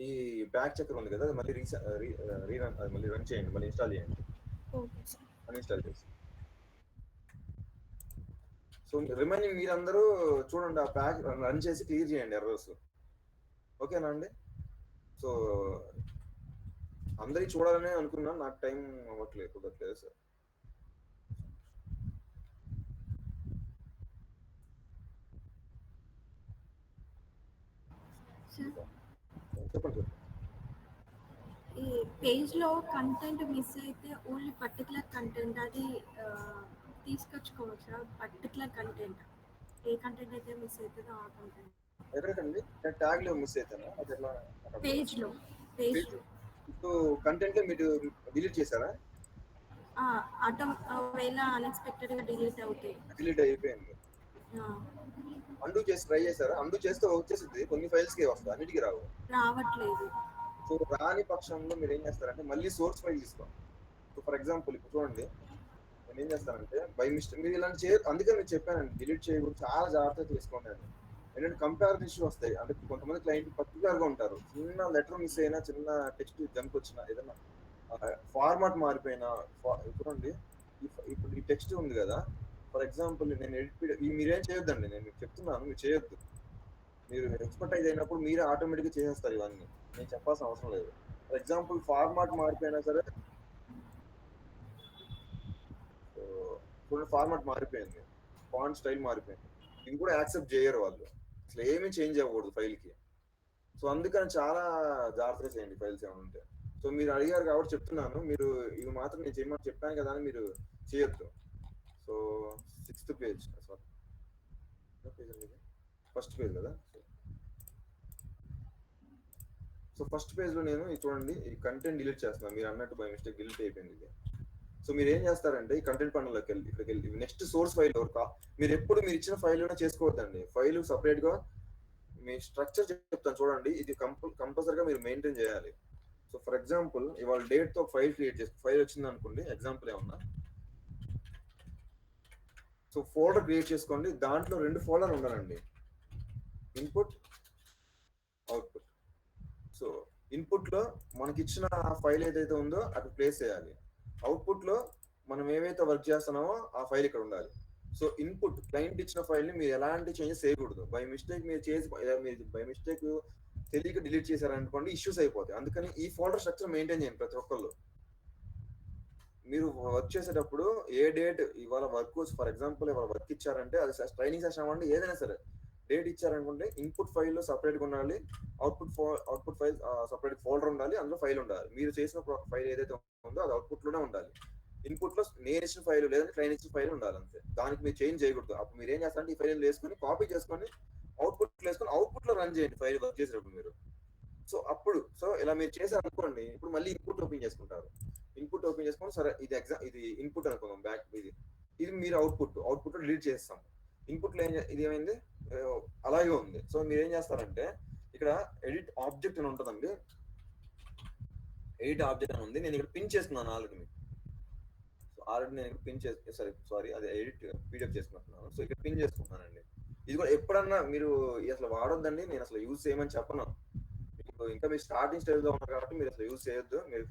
ఈ ప్యాక్ చెక్కర్ ఉంది కదా, మళ్ళీ మళ్ళీ రన్ చేయండి, మళ్ళీ ఇన్స్టాల్ చేయండి. అన్ఇన్స్టాల్ చేసి. సో రిమైనింగ్ మీరందరూ చూడండి, ఆ ప్యాక్ రన్ చేసి క్లియర్ చేయండి ఎర్రర్స్. ఓకేనా అండి? సో అందరికి చూడాలనే అనుకున్నాను, నాకు టైం అవ్వట్లేదు, కుదరట్లేదు సార్. చెప్పండి. ఈ పేజ్లో కంటెంట్ మిస్ అయితే ఓన్లీ పర్టికులర్ కంటెంట్ అది తీసుకొచ్చుకోవచ్చా? పర్టికులర్ కంటెంట్ ఏ కంటెంట్ అయితే మిస్ అవుతుందో ఆ కంటెంట్ ఎక్కడికండి? ట్యాగ్ లో మిస్ అవుతానా? అది ఎలా? పేజ్లో ఇప్పుడు కంటెంట్ మీరు డిలీట్ చేశారా? ఒకవేళ అన్ఎక్స్పెక్టెడ్గా డిలీట్ అవుతాయి. డిలీట్ అయిపోయింది. అండు చేసి ట్రై చేశారా? అండు చేస్తే వచ్చేసింది, కొన్ని ఫైల్స్ కి వస్తుంది, అన్నిటికీ రావట్లేదు. సో రాని పక్షంలో మీరు ఏం చేస్తారంటే మళ్ళీ సోర్స్ ఫైల్ తీసుకోండి. సో ఫర్ ఎగ్జాంపుల్ ఇప్పుడు చూడండి, నేను ఏం చేస్తానంటే బై మిస్టేక్ మీరు ఇలాంటి అందుకని నేను చెప్పానండి, డిలీట్ చేయకూడదు, చాలా జాగ్రత్తగా తీసుకోండి అని. ఏంటంటే కంపారిజన్ ఇష్యూ వస్తాయి. అంటే కొంతమంది క్లయింట్ పర్టికులర్ గా ఉంటారు, చిన్న లెటర్ మిస్ అయినా, చిన్న టెక్స్ట్ జంప్ వచ్చినా, ఏదైనా ఫార్మాట్ మారిపోయినా. చూడండి ఇప్పుడు ఈ టెక్స్ట్ ఉంది కదా, ఫర్ ఎగ్జాంపుల్ నేను మీరేం చేయొద్దండి, నేను మీకు చెప్తున్నాను, మీరు చేయొద్దు. మీరు ఎక్స్పర్టైజ్ అయినప్పుడు మీరే ఆటోమేటిక్గా చేసేస్తారు ఇవన్నీ, నేను చెప్పాల్సిన అవసరం లేదు. ఫర్ ఎగ్జాంపుల్ ఫార్మాట్ మారిపోయినా సరే, చూడండి ఫార్మాట్ మారిపోయింది, ఫాంట్ స్టైల్ మారిపోయింది, ఇది కూడా యాక్సెప్ట్ చేయరు వాళ్ళు, అసలు ఏమీ చేంజ్ అవ్వకూడదు ఫైల్కి. సో అందుకని చాలా జాగ్రత్తగా చేయండి ఫైల్స్ ఏమైనా ఉంటే. సో మీరు అడిగారు కాబట్టి చెప్తున్నాను, మీరు ఇవి మాత్రం నేను చేయమని చెప్పాను కదా అని మీరు చేయొద్దు. So 6th page, first page కదా. సో ఫస్ట్ పేజ్ లో నేను చూడండి ఈ కంటెంట్ డిలీట్ చేస్తున్నాను, మీరు అన్నట్టు బై మిస్టేక్ డిలీట్ అయిపోయింది ఇది. సో మీరు ఏం చేస్తారంటే ఈ కంటెంట్ పనుల్లోకి వెళ్ళి ఇక్కడికి వెళ్ళి నెక్స్ట్ సోర్స్ ఫైల్ మీరు ఎప్పుడు మీరు ఇచ్చిన ఫైల్ చేసుకోవద్దండి, ఫైల్ సపరేట్ గా మీ స్ట్రక్చర్ చెప్తాను చూడండి, ఇది కంపల్సరీగా మీరు మెయింటైన్ చేయాలి. సో ఫర్ ఎగ్జాంపుల్ ఇవాళ డేట్ తో ఫైల్ క్రియేట్ చేసి ఫైల్ వచ్చింది అనుకోండి, ఎగ్జాంపుల్ ఏమన్నా. సో ఫోల్డర్ క్రియేట్ చేసుకోండి, దాంట్లో 2 ఫోల్డర్ ఉండాలండి, ఇన్పుట్, అవుట్పుట్. సో ఇన్పుట్ లో మనకి ఇచ్చిన ఫైల్ ఏదైతే ఉందో అక్కడ ప్లేస్ చేయాలి, అవుట్పుట్ లో మనం ఏవైతే వర్క్ చేస్తున్నామో ఆ ఫైల్ ఇక్కడ ఉండాలి. సో ఇన్పుట్ క్లయింట్ ఇచ్చిన ఫైల్ ని మీరు ఎలాంటి చేంజెస్ చేయకూడదు. బై మిస్టేక్ మీరు చేసి మీరు బై మిస్టేక్ తెలియక డిలీట్ చేశారనుకోండి ఇష్యూస్ అయిపోతాయి. అందుకని ఈ ఫోల్డర్ స్ట్రక్చర్ మెయింటైన్ చేయండి ప్రతి ఒక్కళ్ళు. మీరు వర్క్ చేసేటప్పుడు ఏ డేట్ ఇవాళ వర్క్, ఫర్ ఎగ్జాంపుల్ ఇవాళ వర్క్ ఇచ్చారంటే అది ట్రైనింగ్ సెషన్ అవ్వండి ఏదైనా సరే, డేట్ ఇచ్చారనుకుంటే ఇన్పుట్ ఫైల్ సపరేట్గా ఉండాలి, అవుట్పుట్ ఫైల్ సపరేట్ ఫోల్డర్ ఉండాలి, అందులో ఫైల్ ఉండాలి. మీరు చేసిన ఫైల్ ఏదైతే ఉందో అది అవుట్పుట్ లోనే ఉండాలి. ఇన్పుట్ లో నేను ఇచ్చిన ఫైల్ లేదంటే క్లయింట్ ఇచ్చిన ఫైల్ ఉండాలి అంతే. దానికి మీరు చేంజ్ చేయకూడదు. అప్పుడు మీరు ఏం చేస్తారంటే ఈ ఫైల్ వేసుకొని కాపీ చేసుకొని అవుట్పుట్ వేసుకొని అవుట్పుట్ లో రన్ చేయండి ఫైల్ వర్క్ చేసేటప్పుడు మీరు. సో అప్పుడు ఇలా మీరు చేశారు అనుకోండి, ఇప్పుడు మళ్ళీ ఇన్పుట్ ఓపెన్ చేసుకుంటారు. ఇన్పుట్ ఓపెన్ చేసుకొని సరే ఇది ఇన్పుట్ అనుకుందాం, బ్యాక్ ఇది మీరు అవుట్పుట్ లో డిలీట్ చేస్తాం. ఇన్పుట్ లో ఇది ఏమైంది అలాగే ఉంది. సో మీరు ఏం చేస్తారంటే ఇక్కడ ఎడిట్ ఆబ్జెక్ట్ అని ఉంటుందండి, ఎడిట్ ఆబ్జెక్ట్ అని ఉంది. నేను ఇక్కడ పిన్ చేస్తున్నాను ఆల్రెడీ నేను ఇక్కడ పిన్ సారీ అది ఎడిట్ పీడిఎఫ్ చేసుకుంటున్నాను. సో ఇక్కడ పిన్ చేసుకుంటున్నానండి. ఇది కూడా ఎప్పుడన్నా మీరు అసలు వాడొద్దండి, నేను అసలు యూజ్ చేయమని చెప్పను. ఇంకా మీరు స్టార్టింగ్ స్టేజ్ లో ఉన్నారు కాబట్టి మీరు అసలు యూజ్ చేయొద్దు. మీరు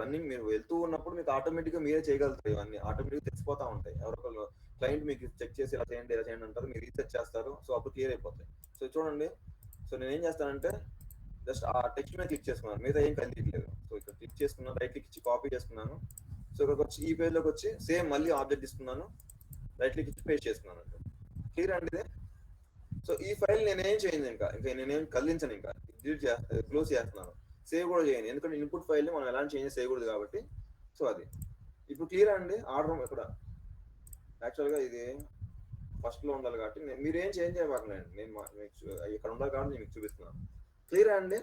రన్నింగ్ మీరు వెళ్తూ ఉన్నప్పుడు మీకు ఆటోమేటిక్ గా మీరే చేయగలుగుతారు. ఇవన్నీ ఆటోమేటిక్ తెలిసిపోతా ఉంటాయి. ఎవరొకరు క్లయింట్ మీకు చెక్ చేసి ఇలా చేయండి అంటారు, మీరు రీసెర్చ్ చేస్తారు. సో అప్పుడు క్లియర్ అయిపోతాయి. సో చూడండి, సో నేను ఏం చేస్తానంటే జస్ట్ ఆ టెక్స్ట్ మీద క్లిక్ చేసుకున్నాను, మీద ఏం కనిపించలేదు. సో ఇక్కడ క్లిక్ చేసుకున్నాను, రైట్ క్లిక్ ఇచ్చి కాపీ చేసుకున్నాను. సో ఇక్కడికి వచ్చి ఈ పేజ్ లోకి వచ్చి సేమ్ మళ్ళీ ఆబ్జెక్ట్ తీసుకున్నాను, రైట్ క్లిక్ ఇచ్చి పేస్ట్ చేసుకున్నాను. క్లియర్ అండి ఇది. సో ఈ ఫైల్ నేనేం చేయను, ఇంకా నేనేం కదిలించను, ఇంకా డిలీట్ క్లోజ్ చేస్తున్నాను, సేవ్ కూడా చేయను. ఎందుకంటే ఇన్పుట్ ఫైల్ ని మనం ఎలాంటి చేంజెస్ చేయకూడదు కాబట్టి. సో అది ఇప్పుడు క్లియర్ అండి. ఆర్డర్ ఇక్కడ యాక్చువల్గా ఇది ఫస్ట్ లో ఉండాలి కాబట్టి మీరు ఏం చేంజ్ చేయబాకండి. నేను ఇక్కడ ఉండాలి కాబట్టి నేను మీకు చూపిస్తున్నాను. క్లియర్ అండి.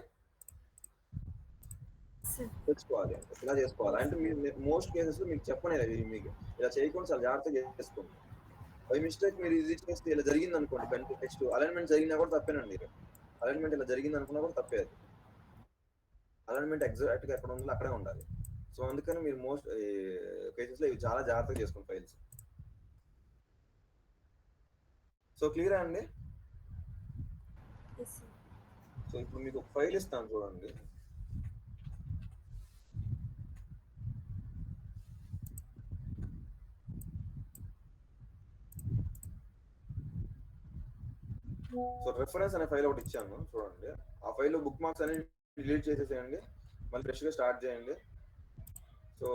తెలుసుకోవాలి ఇలా చేసుకోవాలి అంటే మీరు మోస్ట్ కేసెస్ మీకు చెప్పలేదు, మీకు ఇలా చేయకుండా చాలా జాగ్రత్తగా చేసుకోండి. బై మిస్టేక్ మీరు ఇది చేస్తే ఇలా జరిగింది అనుకోండి, కంటెంట్ టెక్స్ట్ అలైన్మెంట్ జరిగినా కూడా తప్పేనండి. అలైన్మెంట్ ఇలా జరిగింది అనుకున్నా కూడా తప్పే. అది అలైన్మెంట్ ఎగ్జాక్ట్ గా ఎక్కడ ఉందో అక్కడే ఉండాలి. సో అందుకని మీరు మోస్ట్ కేసెస్ లో ఇవి చాలా జాగ్రత్తగా చేసుకోండి ఫైల్స్. సో క్లియర్ అండి. సో ఇప్పుడు మీకు ఒక ఫైల్ ఇస్తాను చూడండి. సో రెఫరెన్స్ అనే ఫైల్ ఒకటి ఇచ్చాను చూడండి. ఆ ఫైల్లో బుక్ మార్క్స్ అనేది డిలీట్ చేసేసేయండి, మళ్ళీ ఫ్రెష్ గా స్టార్ట్ చేయండి. సో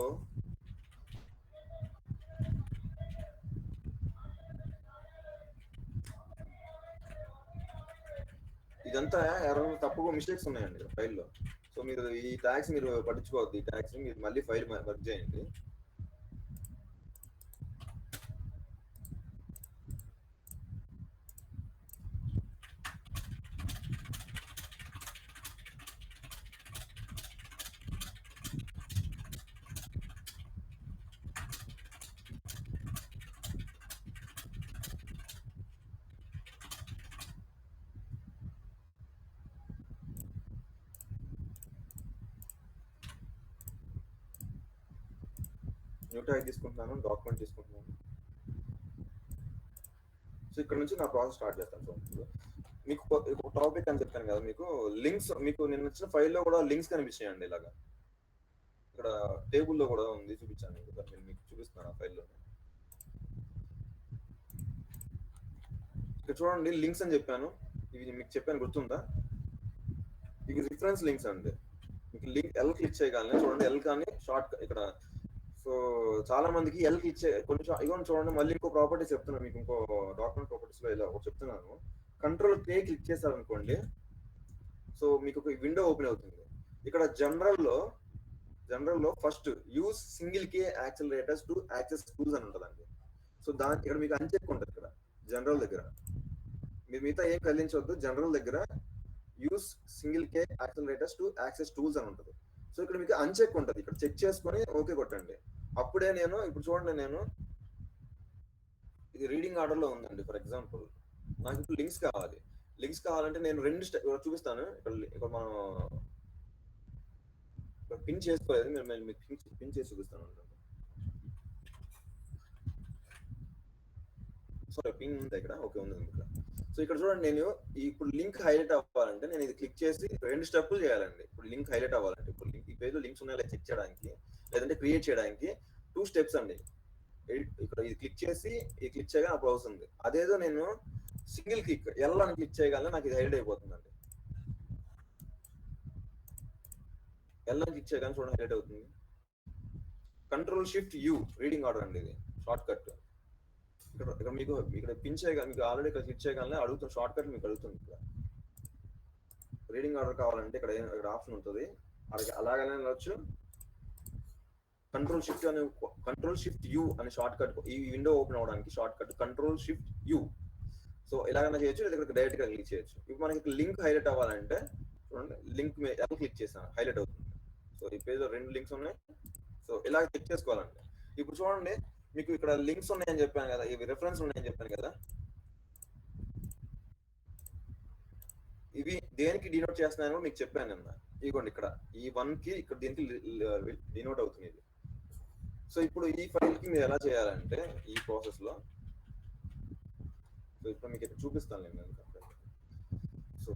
ఇదంతా తప్పుగా మిస్టేక్స్ ఉన్నాయండి ఫైల్లో. సో మీరు ఈ ట్యాగ్స్ మీరు పట్టించుకోవద్దు. ఈ ట్యాగ్స్ మీరు మళ్ళీ ఫైల్ వర్క్ చేయండి. న్యూ ట్యాగ్ తీసుకుంటున్నాను, డాక్యుమెంట్ తీసుకుంటున్నాను. సో ఇక్కడ నుంచి నా ప్రాసెస్ స్టార్ట్ చేస్తాను. సో మీకు ఒక టాపిక్ అని చెప్తాను కదా, మీకు లింక్స్, మీకు నేను వచ్చిన ఫైల్లో కూడా లింక్స్ కనిపించాయండి. ఇలాగా ఇక్కడ టేబుల్లో కూడా ఉంది, చూపించాను. నేను మీకు చూపిస్తున్నాను ఆ ఫైల్లో. ఇక్కడ చూడండి లింక్స్ అని చెప్పాను, ఇవి మీకు చెప్పాను గుర్తుందా? ఇవి రిఫరెన్స్ లింక్స్ అండి. మీకు లింక్ ఎల్ క్లిక్ చేయగానే చూడండి, ఎల్ కానీ షార్ట్ ఇక్కడ. సో చాలా మందికి ఎల్ క్లిక్ కొంచెం ఇగోని చూడండి. మళ్ళీ ఇంకో ప్రాపర్టీస్ చెప్తున్నాను మీకు, ఇంకో డాక్యుమెంట్ ప్రాపర్టీస్ లో ఇలా ఒకటి చెప్తున్నాను. కంట్రోల్ కే క్లిక్ చేశారనుకోండి, సో మీకు ఒక విండో ఓపెన్ అవుతుంది. ఇక్కడ జనరల్ లో first use single K accelerators to access tools అని ఉంటుందండి. సో ఇక్కడ మీకు అన్చెక్ ఉంటుంది. ఇక్కడ జనరల్ దగ్గర మీరు మిగతా ఏం కదిలించవద్దు. జనరల్ దగ్గర use single K accelerators to access tools అని ఉంటుంది. సో ఇక్కడ మీకు అన్చెక్ ఉంటుంది. ఇక్కడ చెక్ చేసుకొని ఓకే కొట్టండి. అప్పుడే నేను ఇప్పుడు చూడండి, నేను ఇది రీడింగ్ ఆర్డర్ లో ఉందండి. ఫర్ ఎగ్జాంపుల్ నాకు ఇప్పుడు లింక్స్ కావాలి. లింక్స్ కావాలంటే నేను రెండు చూపిస్తాను. ఇక్కడ మనం పిన్ చేసుకోలేదు, మీరు పిన్ చేసి చూపిస్తాను. సారీ, పిన్ ఉంది ఇక్కడ. ఓకే, ఉంది ఇక్కడ. సో ఇక్కడ చూడండి, నేను ఇప్పుడు లింక్ హైలైట్ అవ్వాలంటే నేను ఇది క్లిక్ చేసి 2 స్టెప్పులు చేయాలండి. ఇప్పుడు లింక్ హైలైట్ అవ్వాలంటే, ఇప్పుడు ఈ పేజ్ లో లింక్స్ ఉన్నాయో చెక్ చేయడానికి, లేదంటే క్రియేట్ చేయడానికి 2 స్టెప్స్ అండి. ఇక్కడ ఇది క్లిక్ చేసి ఇది క్లిక్ చేయగా అప్పుడు వస్తుంది. అదేదో నేను సింగిల్ క్లిక్ ఎల్ అని క్లిక్ చేయగలను, నాకు ఇది హైలైట్ అయిపోతుందండి. ఎల్ అని క్లిక్ చేయగానే చూడండి హైలైట్ అవుతుంది. Control shift you reading order అండి, ఇది షార్ట్ కట్. ఇక్కడ మీకు ఇక్కడ పిన్ చేయగల, మీకు ఆల్రెడీ ఇక్కడ క్లిక్ చేయగానే అడుగుతుంది షార్ట్ కట్, మీకు అడుగుతుంది ఇక్కడ రీడింగ్ ఆర్డర్ కావాలంటే ఇక్కడ ఆప్షన్ ఉంటుంది, అలాగనే వెళ్ళొచ్చు. కంట్రోల్ షిఫ్ట్ యూ అనే షార్ట్ కట్, ఈ విండో ఓపెన్ అవడానికి shortcut control shift U. So ఇలాగైనా చేయొచ్చు, లేదా ఇక్కడ డైరెక్ట్ గా క్లిక్ చేయొచ్చు. ఇప్పుడు మనకి లింక్ హైలైట్ అవ్వాలంటే చూడండి, లింక్ మీద క్లిక్ చేసాను హైలైట్ అవుతుంది. సో ఈ పేజ్ లో 2 లింక్స్ ఉన్నాయి. సో ఇలా క్లిక్ చేసుకోవాలండి. ఇప్పుడు చూడండి, మీకు ఇక్కడ లింక్స్ ఉన్నాయని చెప్పాను కదా, ఇవి రిఫరెన్స్ ఉన్నాయని చెప్పాను కదా, ఇవి దేనికి డినోట్ చేస్తున్నాయని మీకు చెప్పాను నిన్న. ఇదిగోండి ఇక్కడ ఈ 1 కి ఇక్కడ దీనికి డినోట్ అవుతుంది ఇది. సో ఇప్పుడు ఈ ఫైల్ కి మీరు ఎలా చేయాలంటే ఈ ప్రాసెస్ లో, సో ఇప్పుడు మీకు ఇక్కడ చూపిస్తాను నేను. సో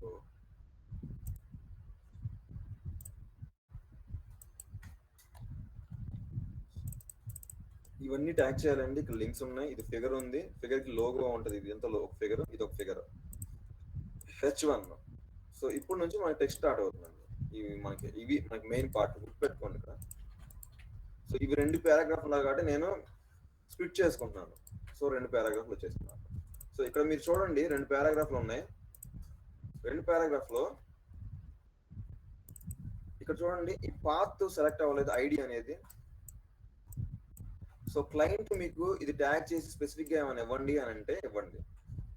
ఇవన్నీ ట్యాగ్ చేయాలండి. ఇక్కడ లింక్స్ ఉన్నాయి, ఇది ఫిగర్ ఉంది, ఫిగర్ కి లోగో ఉంటుంది, ఇది ఎంత ఒక ఫిగర్, ఇది ఒక ఫిగర్ H1. సో ఇప్పుడు నుంచి మనకి టెక్స్ట్ స్టార్ట్ అవుతుందండి. ఇవి మనకి మెయిన్ పార్ట్ గుర్తుపెట్టుకోండి ఇక్కడ. సో ఇవి 2 పారాగ్రాఫ్ ఉన్నాయి కాబట్టి నేను స్ప్లిట్ చేసుకుంటున్నాను. సో 2 పారాగ్రాఫ్లు వచ్చేస్తున్నాను. సో ఇక్కడ మీరు చూడండి 2 పారాగ్రాఫ్లు ఉన్నాయి. 2 పారాగ్రాఫ్ లో ఇక్కడ చూడండి ఈ పాత్ సెలెక్ట్ అవ్వలేదు, ఐడి అనేది. సో క్లయింట్ మీకు ఇది ట్యాగ్ చేసి స్పెసిఫిక్ గా ఏమైనా ఇవ్వండి అని అంటే ఇవ్వండి,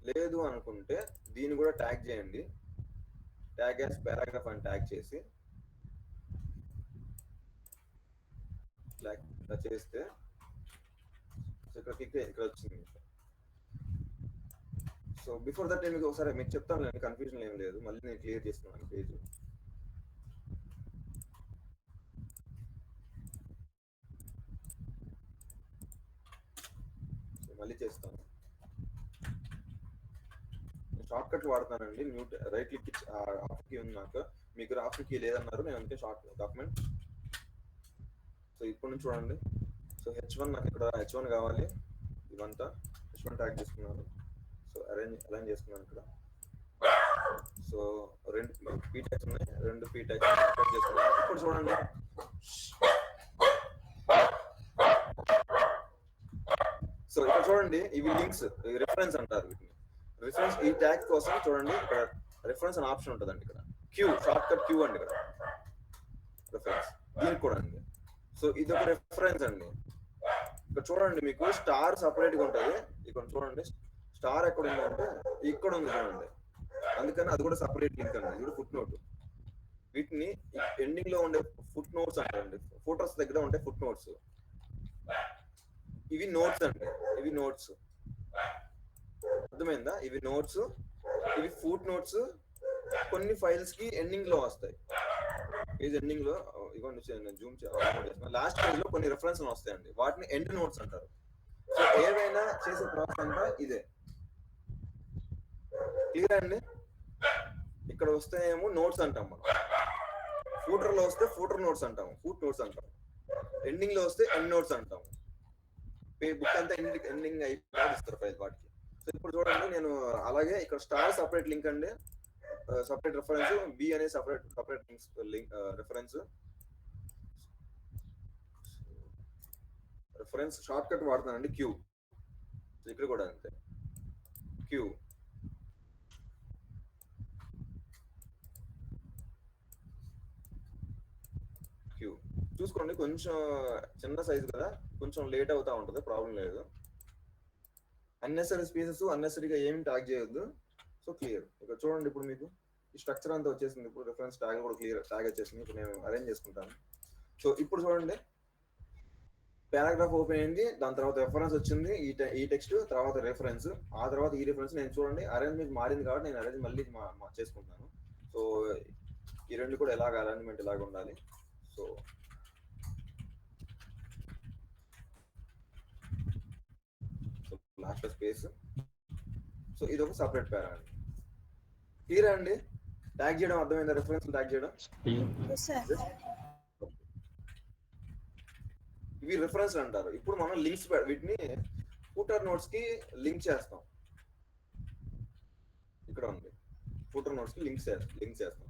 లేదు అనుకుంటే దీన్ని కూడా ట్యాగ్ చేయండి. ట్యాగ్ యాస్ పారాగ్రాఫ్ అని ట్యాగ్ చేసి ఇలా చేస్తే ఇక్కడ వచ్చింది. సో బిఫోర్ దట్ నేను మీకు ఒకసారి మీకు చెప్తాను, నేను కన్ఫ్యూజన్ ఏం లేదు, మళ్ళీ నేను క్లియర్ చేస్తున్నాను పేజ్. మళ్ళీ చేస్తాను. షార్ట్ కట్ వాడతానండి. Mute right click option key ఉంది నాకు, మీకు ఆప్షన్ కీ లేదన్నారు, నేను అందుకే షార్ట్ డాక్యుమెంట్. సో ఇప్పుడు నుంచి చూడండి. సో H1 నాకు ఇక్కడ H1 కావాలి, ఇవంతా H1 ట్యాగ్ చేసుకున్నాను. సో అలైన్ చేసుకున్నాను ఇక్కడ. సో 2 పీ ట్యాగ్స్ ఉన్నాయి, 2 పీ ట్యాగ్స్ చేసుకున్నాను. ఇప్పుడు చూడండి, సో ఇక్కడ చూడండి ఇవి లింక్స్, రిఫరెన్స్ అంటారు వీటిని. రిఫరెన్స్ ఈ ట్యాగ్ కోసం చూడండి ఇక్కడ రిఫరెన్స్ అనే ఆప్షన్ ఉంటుందండి. ఇక్కడ క్యూ షార్ట్ కట్ క్యూ అండి, ఇక్కడ రిఫరెన్స్ దీనికి కూడా అండి. సో ఇది ఒక రిఫరెన్స్ అండి. ఇక్కడ చూడండి మీకు స్టార్ సపరేట్ గా ఉంటుంది. ఇక్కడ చూడండి స్టార్ ఎక్కడ ఉందంటే ఇక్కడ ఉంది చూడండి, అందుకని అది కూడా సపరేట్ లింక్ అండి. ఇది కూడా ఫుట్ నోట్. వీటిని ఎండింగ్ లో ఉండే ఫుట్ నోట్స్ అంటారండి. ఫోటోస్ దగ్గర ఉండే ఫుట్ నోట్స్, ఇవి నోట్స్ అండి. ఇవి నోట్స్, అర్థమైందా? ఇవి నోట్స్, ఇవి ఫుట్ నోట్స్. కొన్ని ఫైల్స్ కి ఎండింగ్ లో వస్తాయి. పేజ్ ఎండింగ్ లో ఇవ్వండి, జూమ్ లాస్ట్ పేజ్ లో కొన్ని రిఫరెన్స్ వస్తాయండి, వాటిని ఎండ్ నోట్స్ అంటారు. సో ఏవైనా చేసే ప్రాసెస్ అంతా ఇదే. క్లియర్ అండి? ఇక్కడ వస్తే ఏమో నోట్స్ అంటాం మనం, ఫూటర్ లో వస్తే ఫూటర్ నోట్స్ అంటాము, ఫూట్ నోట్స్ అంటాము. ఎండింగ్ లో వస్తే ఎండ్ నోట్స్ అంటాము. బుక్ అంతా ఎండింగ్ అయిపోయి ఇస్తారు ఫైల్ వాటికి. సో ఇప్పుడు చూడండి, నేను అలాగే ఇక్కడ స్టార్ సపరేట్ లింక్ అండి, సపరేట్ రిఫరెన్స్, బి అనే separate link reference shortcut వాడుతానండి క్యూ. ఇక్కడ కూడా అంతే, క్యూ. క్యూ చూసుకోండి, కొంచెం చిన్న సైజు కదా, కొంచెం లేట్ అవుతా ఉంటుంది, ప్రాబ్లం లేదు. అన్నెసరీ స్పేసెస్ అన్నెసరీగా ఏమి ట్యాగ్ చేయొద్దు. So clear. ఇక్కడ చూడండి, ఇప్పుడు మీకు ఈ స్ట్రక్చర్ అంతా వచ్చేసింది. ఇప్పుడు రిఫరెన్స్ ట్యాగ్ కూడా క్లియర్ ట్యాగ్ వచ్చేసింది. ఇప్పుడు నేను అరేంజ్ చేసుకుంటాను. సో ఇప్పుడు చూడండి, పారాగ్రాఫ్ ఓపెన్ అయింది, దాని తర్వాత రెఫరెన్స్ వచ్చింది, ఈ టెక్స్ట్ తర్వాత రెఫరెన్స్, ఆ తర్వాత ఈ రెఫరెన్స్. నేను చూడండి అరేంజ్మెంట్ మారింది కాబట్టి నేను అరేంజ్ మళ్ళీ చేసుకుంటాను. సో ఈ రెండు కూడా ఎలాగ అరేంజ్మెంట్ ఎలాగ ఉండాలి. So last space. సో ఇది ఒక సపరేట్ పారా అండి. క్లియర్ అండి? ట్యాగ్ చేయడం అర్థమైందా? రిఫరెన్స్ ట్యాగ్ చేయడం. ఇవి రిఫరెన్స్ అంటారు. ఇప్పుడు మనం లింక్స్ వీటిని ఫూటర్ నోట్స్ కి లింక్ చేస్తాం. ఇక్కడ ఉంది ఫూటర్ నోట్స్ కి లింక్ చేస్తాం.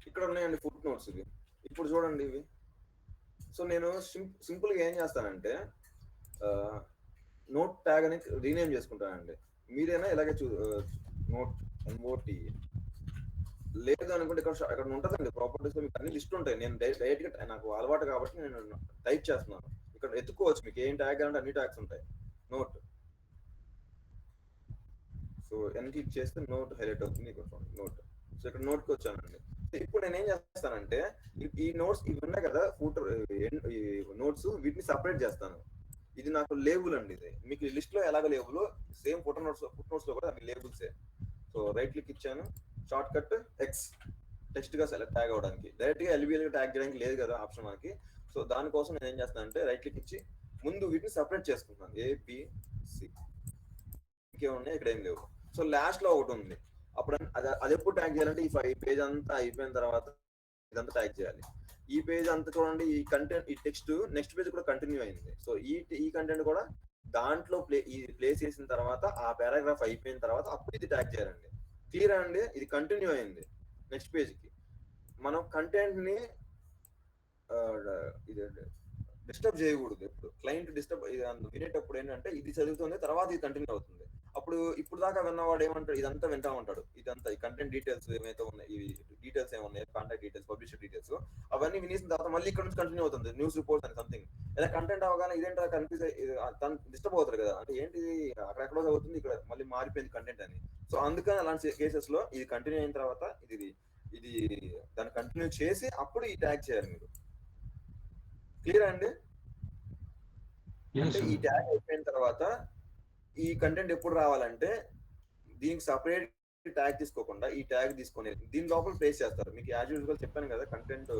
ఇక్కడ ఉన్నాయండి ఫుట్ నోట్స్ ఇవి. ఇప్పుడు చూడండి ఇవి. సో నేను సింపుల్ గా ఏం చేస్తానంటే నోట్ ట్యాగ్ అని రీనేమ్ చేసుకుంటానండి. మీరైనా ఇలాగే నోట్ NOT లేదు అనుకుంటే ఇక్కడ ఉంటుందండి ప్రాపర్టీస్ లో మీకు అన్ని లిస్ట్ ఉంటాయి. నేను డైరెక్ట్ గా నాకు అలవాటు కాబట్టి నేను టైప్ చేస్తున్నాను. ఇక్కడ ఎత్తుకోవచ్చు, మీకు ఏం ట్యాగ్ అంటే అన్ని ట్యాగ్స్ ఉంటాయి. నోట్, సో ఎన్ క్లిక్ చేస్తే నోట్ హైలైట్ అవుతుంది. నోట్, సో ఇక్కడ నోట్కి వచ్చానండి. ఇప్పుడు నేను ఏం చేస్తానంటే ఈ నోట్స్ ఇవి ఉన్నాయి కదా ఫూటర్ నోట్స్, వీటిని సపరేట్ చేస్తాను. ఇది నాకు లేబుల్ అండి. ఇది మీకు లిస్ట్ లో ఎలాగ లేబుల్ సేమ్ ఫుట్ నోట్స్ లో కూడా అవి లేబుల్సే. సో రైట్ క్లిక్ ఇచ్చాను, షార్ట్ కట్ X టెక్స్ట్ గా సెలెక్ట్ ట్యాగ్ అవడానికి. డైరెక్ట్ గా LBL ట్యాగ్ చేయడానికి లేదు కదా ఆప్షన్ మనకి. సో దానికోసం నేను ఏం చేస్తానంటే రైట్ క్లిక్ ఇచ్చి ముందు వీటిని సపరేట్ చేసుకుంటాను. ABC ఇంకేమున్నాయి, ఇక్కడ ఏం లేవు. సో లాస్ట్ లో ఒకటి ఉంది. అప్పుడు అది ఎప్పుడు ట్యాగ్ చేయాలంటే ఈ పేజ్ అంతా అయిపోయిన తర్వాత ఇదంతా ట్యాగ్ చేయాలి. ఈ పేజ్ అంతా చూడండి, ఈ కంటెంట్, ఈ టెక్స్ట్ నెక్స్ట్ పేజ్ కూడా కంటిన్యూ అయింది. సో ఈ కంటెంట్ కూడా దాంట్లో ప్లేస్ చేసిన తర్వాత ఆ పారాగ్రాఫ్ అయిపోయిన తర్వాత అప్పుడు ఇది ట్యాగ్ చేయాలండి. క్లియర్ అండి? ఇది కంటిన్యూ అయింది నెక్స్ట్ పేజ్ కి. మనం కంటెంట్ ని డిస్టర్బ్ చేయకూడదు. ఇప్పుడు క్లయింట్ డిస్టర్బ్ వినేటప్పుడు ఏంటంటే ఇది చదువుతుంది తర్వాత ఇది కంటిన్యూ అవుతుంది. అప్పుడు ఇప్పుడు దాకా విన్నవాడు ఏమంటాడు, ఇదంతా వింటా ఉంటాడు. ఇదంతా ఈ కంటెంట్ డీటెయిల్స్ ఏమైతే ఉన్నాయి, ఈ డీటెయిల్స్ ఏమున్నాయి, కాంటాక్ట్ డీటెయిల్స్, పబ్లిషర్ డీటెయిల్స్, అవన్నీ వినేసిన తర్వాత మళ్ళీ ఇక్కడ నుంచి కంటిన్యూ అవుతుంది న్యూస్ రిపోర్ట్స్ అని సంథింగ్. ఇలా కంటెంట్ అవగానే ఇదేంటో కన్ఫ్యూజ్ తను డిస్టర్బ్ అవుతారు కదా, అంటే ఏంటి అక్కడెక్కడో చదువుతుంది ఇక్కడ మళ్ళీ మారిపోయింది కంటెంట్ అని. సో అందుకని అలాంటి కేసెస్ లో ఇది కంటిన్యూ అయిన తర్వాత ఇది దాన్ని కంటిన్యూ చేసి అప్పుడు ఈ ట్యాగ్ చేయాలి మీరు. క్లియర్ అండి? అంటే ఈ ట్యాగ్ అయిపోయిన తర్వాత ఈ కంటెంట్ ఎప్పుడు రావాలంటే దీనికి సపరేట్ ట్యాగ్ తీసుకోకుండా ఈ ట్యాగ్ తీసుకొని దీని లోపల ప్లేస్ చేస్తారు. మీకు యాజ్ యూజువల్ చెప్పాను కదా, కంటెంట్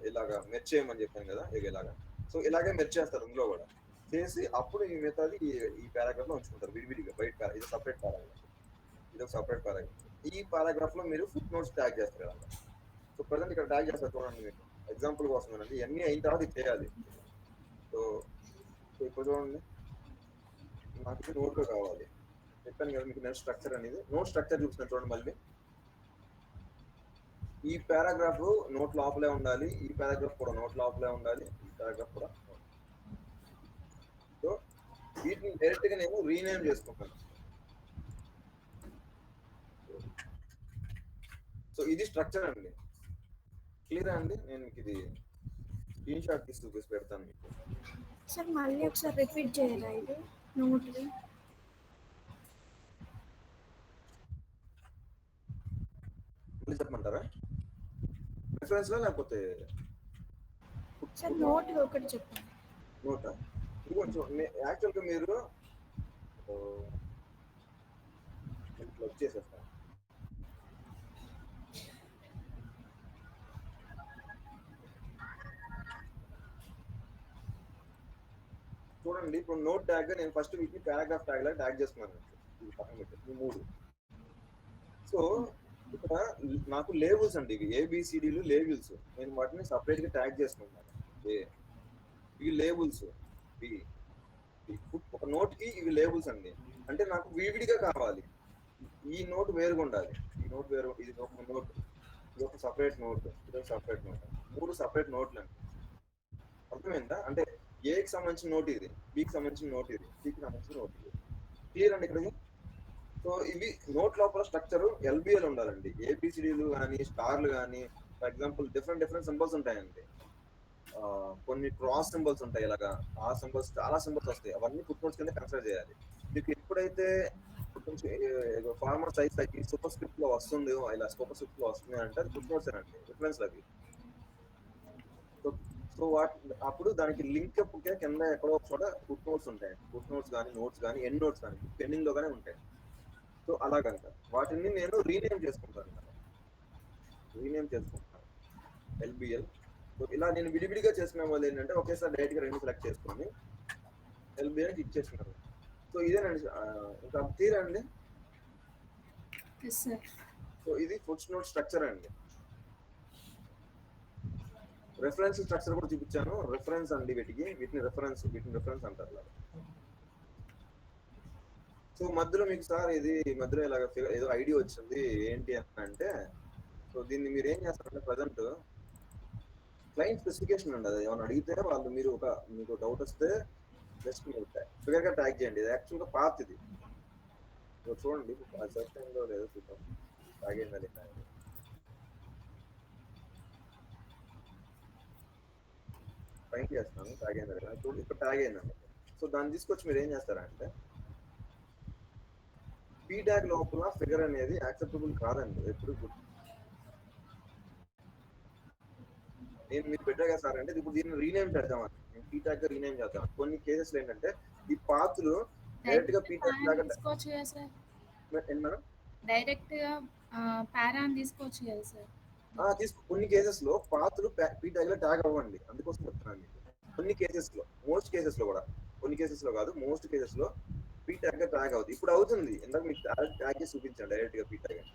ఇలాగా మెర్జ్ చేయమని చెప్పాను కదా, ఇలాగా. సో ఇలాగే మెర్జ్ చేస్తారు ఇందులో కూడా చేసి అప్పుడు ఈ మిగతాది ఈ పారాగ్రాఫ్ లో ఉంచుకుంటారు విడివిడిగా. బయట ఇది సపరేట్ పారాగ్రాఫ్, ఇది ఒక సపరేట్ పారాగ్రాఫ్. ఈ పారాగ్రాఫ్ లో మీరు ఫుట్ నోట్స్ ట్యాగ్ చేస్తారు కదా. సో ప్రజెంట్ ఇక్కడ ట్యాగ్ చేస్తారు చూడండి, మీకు ఎగ్జాంపుల్ కోసం అండి. ఇవన్నీ అయిన తర్వాత ఇది చేయాలి. సో ఇప్పుడు చూడండి, నాకు నోట్ కావాలి చెప్పాను కదా మీకు. నెక్స్ట్ స్ట్రక్చర్ అనేది నోట్ స్ట్రక్చర్ చూపిస్తాను చూడండి. మళ్ళీ ఈ పారాగ్రాఫ్ నోట్ లోపలే ఉండాలి, ఈ పారాగ్రాఫ్ కూడా నోట్ లోపలే ఉండాలి, ఈ పారాగ్రాఫ్ కూడా. సో వీటిని డైరెక్ట్ గా నేను రీనేమ్ చేసుకుంటాను. సో ఇది స్ట్రక్చర్ అండి. క్లియర్ అండి? నేను మీకు ఇది స్క్రీన్ షాట్ తీసి చూపిసి పెడతాను మీకు. సార్ మళ్ళీ ఒకసారి రిపీట్ చేయరా ఇది నోట్? మళ్ళీ చెప్పమంటారా రిఫరెన్స్ లో, లేకపోతే సార్ నోట్ ఒకటి చెప్పండి. నోటా? యాక్చువల్గా మీరు ఇట్లా వచ్చేసేస్తాను. చూడండి, ఇప్పుడు నోట్ ట్యాగ్ నేను ఫస్ట్ వీటిని పారాగ్రాఫ్ ట్యాగ్ లాగా ట్యాగ్ చేస్తున్నాను. ఇది పక్కన పెట్టి ఈ 3. సో ఇక్కడ నాకు లేబుల్స్ అండి, ఇవి ABCDలు లేబుల్స్. నేను వాటిని సపరేట్ గా ట్యాగ్ చేసుకుంటాను. ఇవి లేబుల్స్. ఒక నోట్ కి ఇవి లేబుల్స్ అండి. అంటే నాకు విడివిడిగా కావాలి. ఈ నోట్ వేరుగా ఉండాలి, ఈ నోట్ వేరు, ఇది ఒక నోట్, ఇది ఒక సపరేట్ నోట్, ఇది ఒక సపరేట్ నోట్. 3 సపరేట్ నోట్లు అండి. అర్థమైందా? అంటే ఏకి సంబంధించిన నోట్ ఇది, బికి సంబంధించిన నోట్ ఇది, సికి సంబంధించిన నోట్ ఇది. క్లియర్ అండి ఇక్కడికి? సో ఇవి నోట్ లోపల స్ట్రక్చర్ LBL ఉండాలండి. ABCDలు కానీ స్టార్లు కానీ, ఫర్ ఎగ్జాంపుల్ డిఫరెంట్ సింబల్స్ ఉంటాయండి. కొన్ని క్రాస్ సింబల్స్ ఉంటాయి, ఇలాగా ఆ సింబల్స్, చాలా సింబల్స్ వస్తాయి. అవన్నీ ఫుట్ నోట్స్ కింద కన్సిడర్ చేయాలి. మీకు ఎప్పుడైతే ఫార్మర్ సైజ్ సూపర్ స్క్రిప్ట్ లో వస్తుంది, ఇలా సూపర్ స్క్రిప్ట్ లో వస్తుంది అంటే అది ఫుట్ నోట్స్ అండి, రిఫరెన్స్ అవి. సో అప్పుడు దానికి లింక్ అప్పుకే కింద ఎక్కడో ఒక చోట ఫుట్ నోట్స్ ఉంటాయి. ఫుట్ నోట్స్ కానీ నోట్స్ కానీ ఎండ్ నోట్స్ కానీ పెండింగ్ లో కానీ ఉంటాయి. సో అలా కనుక వాటిని నేను రీనేమ్ చేసుకుంటాను LBL. సో ఇలా నేను విడివిడిగా చేసుకునే వాళ్ళు ఏంటంటే ఒకేసారి డైరెక్ట్ గా 2 సెలెక్ట్ చేసుకొని LBL క్లిక్ చేసుకున్నాను. సో ఇదేనండి. ఇంకా క్లియర్ అండి? సార్ సో ఇది ఫుట్ నోట్ స్ట్రక్చర్ అండి. రెఫరెన్స్ స్ట్రక్చర్ కూడా చూపించాను. రెఫరెన్స్ అండి వీటిని రెఫరెన్స్ అంటారు. సో మధ్యలో మీకు సార్ ఇది మధ్యలో ఇలాగ ఏదో ఐడియా వచ్చింది ఏంటి అని అంటే, సో దీన్ని మీరు ఏం చేస్తారంటే ప్రజెంట్ క్లయింట్ స్పెసిఫికేషన్ అండి. అది ఏమైనా అడిగితే వాళ్ళు మీకు డౌట్ వస్తే జస్ట్ మీరు ఫిగర్ గా ట్యాగ్ చేయండి. ఇది యాక్చువల్ గా పాత్ ఇది. సో చూడండి సెర్చ్ అయిందో లేదో చూద్దాం. ట్యాగ్ అయిందని ఫైండ్ చేస్తాను. ట్యాగ్ అయింది కదా చూడండి, ఇప్పుడు ట్యాగ్ అయిందండి. సో దాన్ని తీసుకొచ్చి మీరు ఏం చేస్తారంటే పీ ట్యాగ్ లోపల ఫిగర్ అనేది యాక్సెప్టబుల్ కాదండి. ఎప్పుడు నేను మీరు పెట్టాగా సార్ అంటే ఇప్పుడు దీన్ని రీనేమ్ పెడతామని నేను పీ ట్యాగ్ గా రీనేమ్ చేద్దాం. కొన్ని కేసెస్ లో ఏంటంటే ఈ పాత్లు డైరెక్ట్ గా పీ ట్యాగ్ లాగా తీసుకోవచ్చు కదా సార్, మేడం డైరెక్ట్ గా పారాన్ తీసుకోవచ్చు కదా సార్. కొన్ని కేసెస్ లో పాత్రలు పీ ట్యాగ్ లో ట్యాగ్ అవ్వండి. అందుకోసం చెప్తున్నాను మీకు. కొన్ని కేసెస్ లో, మోస్ట్ కేసెస్ లో కూడా, కొన్ని కేసెస్ లో కాదు మోస్ట్ కేసెస్ లో పీ ట్యాగ్ గా ట్యాగ్ అవుతుంది. ఇప్పుడు అవుతుంది. ఇందాక మీకు ట్యాగ్ చేసి చూపించాను డైరెక్ట్ గా పీ ట్యాగ్ అని.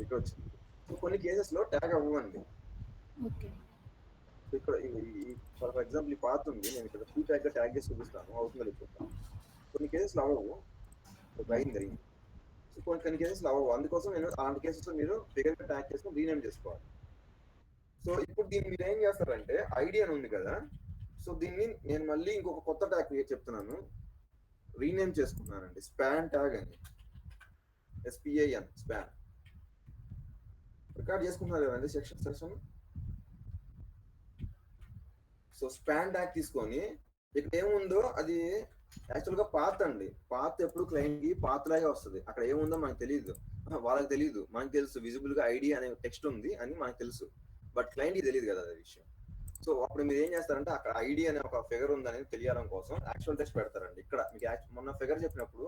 ఇక్కడ వచ్చింది. సో కొన్ని కేసెస్ లో ట్యాగ్ అవ్వండి. ఓకే. ఇక్కడ ఫర్ ఎగ్జాంపుల్ ఈ పాత్ ఉంది. నేను ఇక్కడ పీ ట్యాగ్ గా ట్యాగ్ చేసి చూపిస్తాను. అవుతుందో చూస్తాను. కొన్ని కేసెస్ లో అవ్వవు. అయింది. సో కొన్ని కేసెస్ లో అవ్వవు. అందుకోసం నేను అలాంటి కేసెస్ లో మీరు ఫిగర్ గా ట్యాగ్ చేసుకుని రీనేమ్ చేసుకోవాలి. సో ఇప్పుడు దీన్ని మీరు ఏం చేస్తారంటే ఐడి అని ఉంది కదా, సో దీన్ని నేను మళ్ళీ ఇంకొక కొత్త ట్యాగ్ క్రియేట్ చెప్తున్నాను. రీనేమ్ చేసుకున్నానండి. స్పాన్ ట్యాగ్ అని, SPAN స్పాన్. రికార్డ్ చేసుకుంటున్నారు కదండి సెక్షన్. సో స్పాన్ ట్యాగ్ తీసుకొని ఇక్కడ ఏముందో అది యాక్చువల్ గా పాత్ అండి. పాత్ ఎప్పుడు క్లయింట్ కి పాత్ లాగే వస్తుంది. అక్కడ ఏముందో మనకు తెలియదు, వాళ్ళకి తెలియదు. మనకు తెలుసు విజిబుల్ గా ఐడి అనే టెక్స్ట్ ఉంది అని మనకు తెలుసు, బట్ క్లయింట్ కి తెలియదు కదా అదే విషయం. సో అప్పుడు మీరు ఏం చేస్తారంటే అక్కడ ఐడి అనే ఒక ఫిగర్ ఉందని తెలియడం కోసం యాక్చువల్ టెక్స్ట్ పెడతారండి. ఇక్కడ మీకు మొన్న ఫిగర్ చెప్పినప్పుడు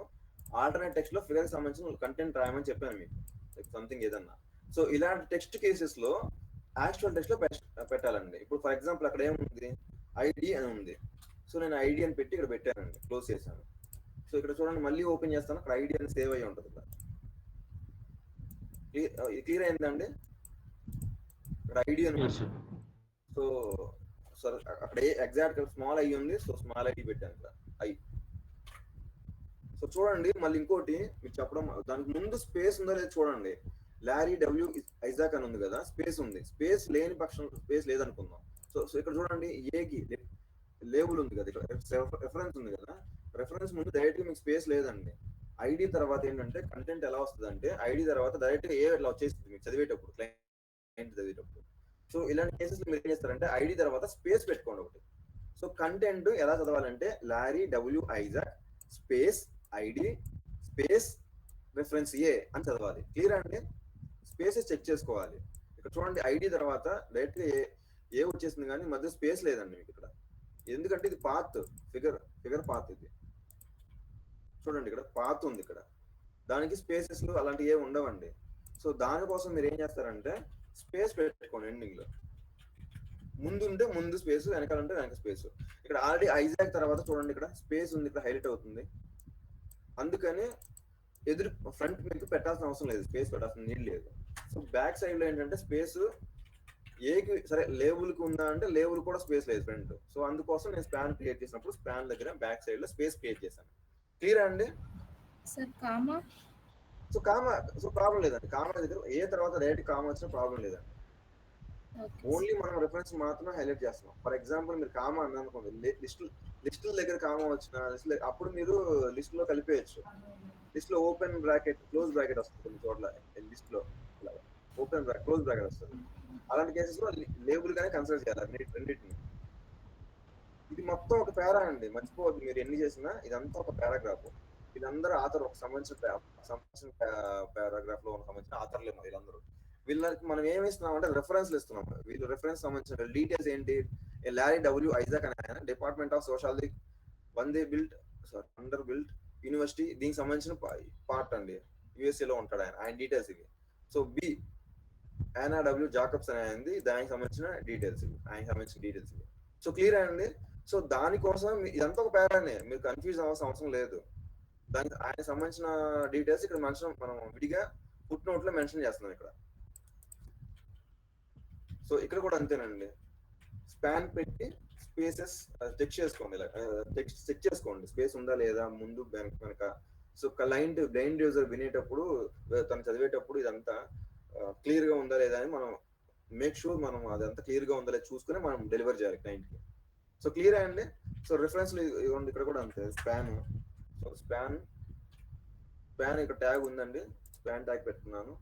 ఆల్టర్నేట్ టెక్స్ట్ లో ఫిగర్ కి సంబంధించిన కంటెంట్ రాయమని చెప్పాను మీకు, సంథింగ్ ఏదన్నా. సో ఇలాంటి టెక్స్ట్ కేసెస్ లో యాక్చువల్ టెక్స్ట్ లో పెట్టాలండి. ఇప్పుడు ఫర్ ఎగ్జాంపుల్ అక్కడ ఏముంది, ఐడి అని ఉంది. సో నేను ఐడి అని పెట్టి ఇక్కడ పెట్టానండి, క్లోజ్ చేశాను. సో ఇక్కడ చూడండి మళ్ళీ ఓపెన్ చేస్తాను. అక్కడ ఐడి అని సేవ్ అయ్యి ఉంటుంది. క్లియర్ అయిందండి. ఇక్కడ ఐడి అని. సో సార్ అక్కడ ఎగ్జాక్ట్ స్మాల్ ఐ ఉంది. సో స్మాల్ ఐడి పెట్టాను ఇక్కడ ఐ. సో చూడండి మళ్ళీ ఇంకోటి మీకు చెప్పడం, దానికి ముందు స్పేస్ ఉందో లేదో చూడండి. లారీ డబ్ల్యూ ఐజాక్ అని ఉంది కదా, స్పేస్ ఉంది. స్పేస్ లేని పక్షం స్పేస్ లేదనుకుందాం. సో ఇక్కడ చూడండి ఏకి లేబుల్ ఉంది కదా, ఇక్కడ రెఫరెన్స్ ఉంది కదా, రెఫరెన్స్ ముందు డైరెక్ట్ గా మీకు స్పేస్ లేదండి. ఐడి తర్వాత ఏంటంటే కంటెంట్ ఎలా వస్తుంది అంటే ఐడి తర్వాత డైరెక్ట్ గా ఇట్లా వచ్చేస్తుంది మీకు చదివేటప్పుడు, క్లయింట్ చదివేటప్పుడు. సో ఇలాంటి కేసెస్ మీరు ఏం చేస్తారంటే ఐడి తర్వాత స్పేస్ పెట్టుకోండి ఒకటి. సో కంటెంట్ ఎలా చదవాలంటే Larry W Isaac space ID space reference A అని చదవాలి. క్లియర్ అండి. స్పేసెస్ చెక్ చేసుకోవాలి. ఇక్కడ చూడండి ఐడి తర్వాత డైరెక్ట్ గా ఏ వచ్చేసింది కానీ మధ్య స్పేస్ లేదండి మీకు ఇక్కడ. ఎందుకంటే ఇది పాత్ ఫిగర్ పాత్. ఇది చూడండి ఇక్కడ పాత్ ఉంది. ఇక్కడ దానికి స్పేసెస్ అలాంటివి ఏ ఉండవండి. సో దానికోసం మీరు ఏం చేస్తారంటే స్పేస్ పెట్టుకోండి. ఎండింగ్ లో ముందు ఉంటే ముందు స్పేస్, వెనకాలంటే వెనక స్పేస్. ఇక్కడ ఆల్రెడీ ఐజాక్ తర్వాత చూడండి ఇక్కడ స్పేస్ ఉంది, ఇక్కడ హైలైట్ అవుతుంది. అందుకని ఎదురు ఫ్రంట్ మీకు పెట్టాల్సిన అవసరం లేదు, స్పేస్ పెట్టాల్సిన నీడ్ లేదు. సో బ్యాక్ సైడ్ లో ఏంటంటే స్పేస్ ఏకి సరే లేబుల్ కి ఉందా అంటే లేబుల్ కూడా స్పేస్ లేదు ఫ్రంట్. సో అందుకోసం నేను స్పాన్ క్రియేట్ చేసినప్పుడు స్పాన్ దగ్గర బ్యాక్ సైడ్ లో స్పేస్ క్రియేట్ చేశాను. క్లియర్ అండి. సార్ కామా సో ప్రాబ్లం లేదండి. కామా దగ్గర ఏ తర్వాత డైరెక్ట్ కామా వచ్చిన ప్రాబ్లం లేదండి. ఓన్లీ మనం రెఫరెన్స్ మాత్రమే హైలైట్ చేస్తున్నాం. ఫర్ ఎగ్జాంపుల్ మీరు కామా అన్న అనుకోండి, లిస్టుల దగ్గర కామా వచ్చిన అప్పుడు మీరు లిస్ట్ లో కలిపేయచ్చు. లిస్ట్ లో ఓపెన్ బ్రాకెట్ క్లోజ్ బ్రాకెట్ వస్తుంది కొన్ని చోట్ల. లిస్ట్ లో ఓపెన్ క్లోజ్ బ్రాకెట్ వస్తుంది. అలాంటి కేసెస్ లో లేబుల్ గానే కన్సిడర్ చేయాలి రెండింటిని. ఇది మొత్తం ఒక పారా అండి, మర్చిపోవద్దు. మీరు ఎన్ని చేసినా ఇదంతా ఒక పారాగ్రాఫ్. వీళ్ళందరూ ఆథర్ ఒక సంబంధించిన పారాగ్రాఫ్ లో సంబంధించిన ఆథర్లు వీళ్ళందరూ. వీళ్ళకి మనం ఏమి ఇస్తున్నాం అంటే రెఫరెన్స్లు ఇస్తున్నాం. వీళ్ళు రెఫరెన్స్ సంబంధించిన డీటెయిల్స్ ఏంటి, లారీ డబ్ల్యూ ఐజాక్ అని ఆయన department of sociology under built university, దీనికి సంబంధించిన పార్ట్ అండి. USA లో ఉంటాడు ఆయన డీటెయిల్స్ ఇవి. So B Yana W Jacob's అని అయింది, దానికి సంబంధించిన డీటెయిల్స్ ఇవి, ఆయనకి సంబంధించిన డీటెయిల్స్ ఇవి. సో క్లియర్ అండి. సో దానికోసం ఇదంతా ఒక పేరానే, మీరు కన్ఫ్యూజ్ అవ్వాల్సిన అవసరం లేదు. దానికి ఆయనకి సంబంధించిన డీటెయిల్స్ ఇక్కడ మనం విడిగా ఫుట్ నోట్ లో మెన్షన్ చేస్తున్నాం ఇక్కడ. సో ఇక్కడ కూడా అంతేనండి, స్పాన్ పెట్టి స్పేసెస్ చెక్ చేసుకోండి, ఇలా చెక్ చేసుకోండి స్పేస్ ఉందా లేదా ముందు వెనక. సో బ్లైండ్ యూజర్ వినేటప్పుడు తను చదివేటప్పుడు ఇదంతా క్లియర్ గా ఉందా లేదా అని మనం మేక్ షూర్ మనం అదంతా క్లియర్ గా ఉందా లేదా చూసుకుని మనం డెలివర్ చేయాలి క్లయింట్ కి. సో క్లియర్ అండి. సో రిఫరెన్స్ ఇక్కడ కూడా అంతే, స్పాన్. సో స్పాన్ ఇక్కడ ట్యాగ్ ఉందండి, స్పాన్ ట్యాగ్ పెట్టుకున్నాను.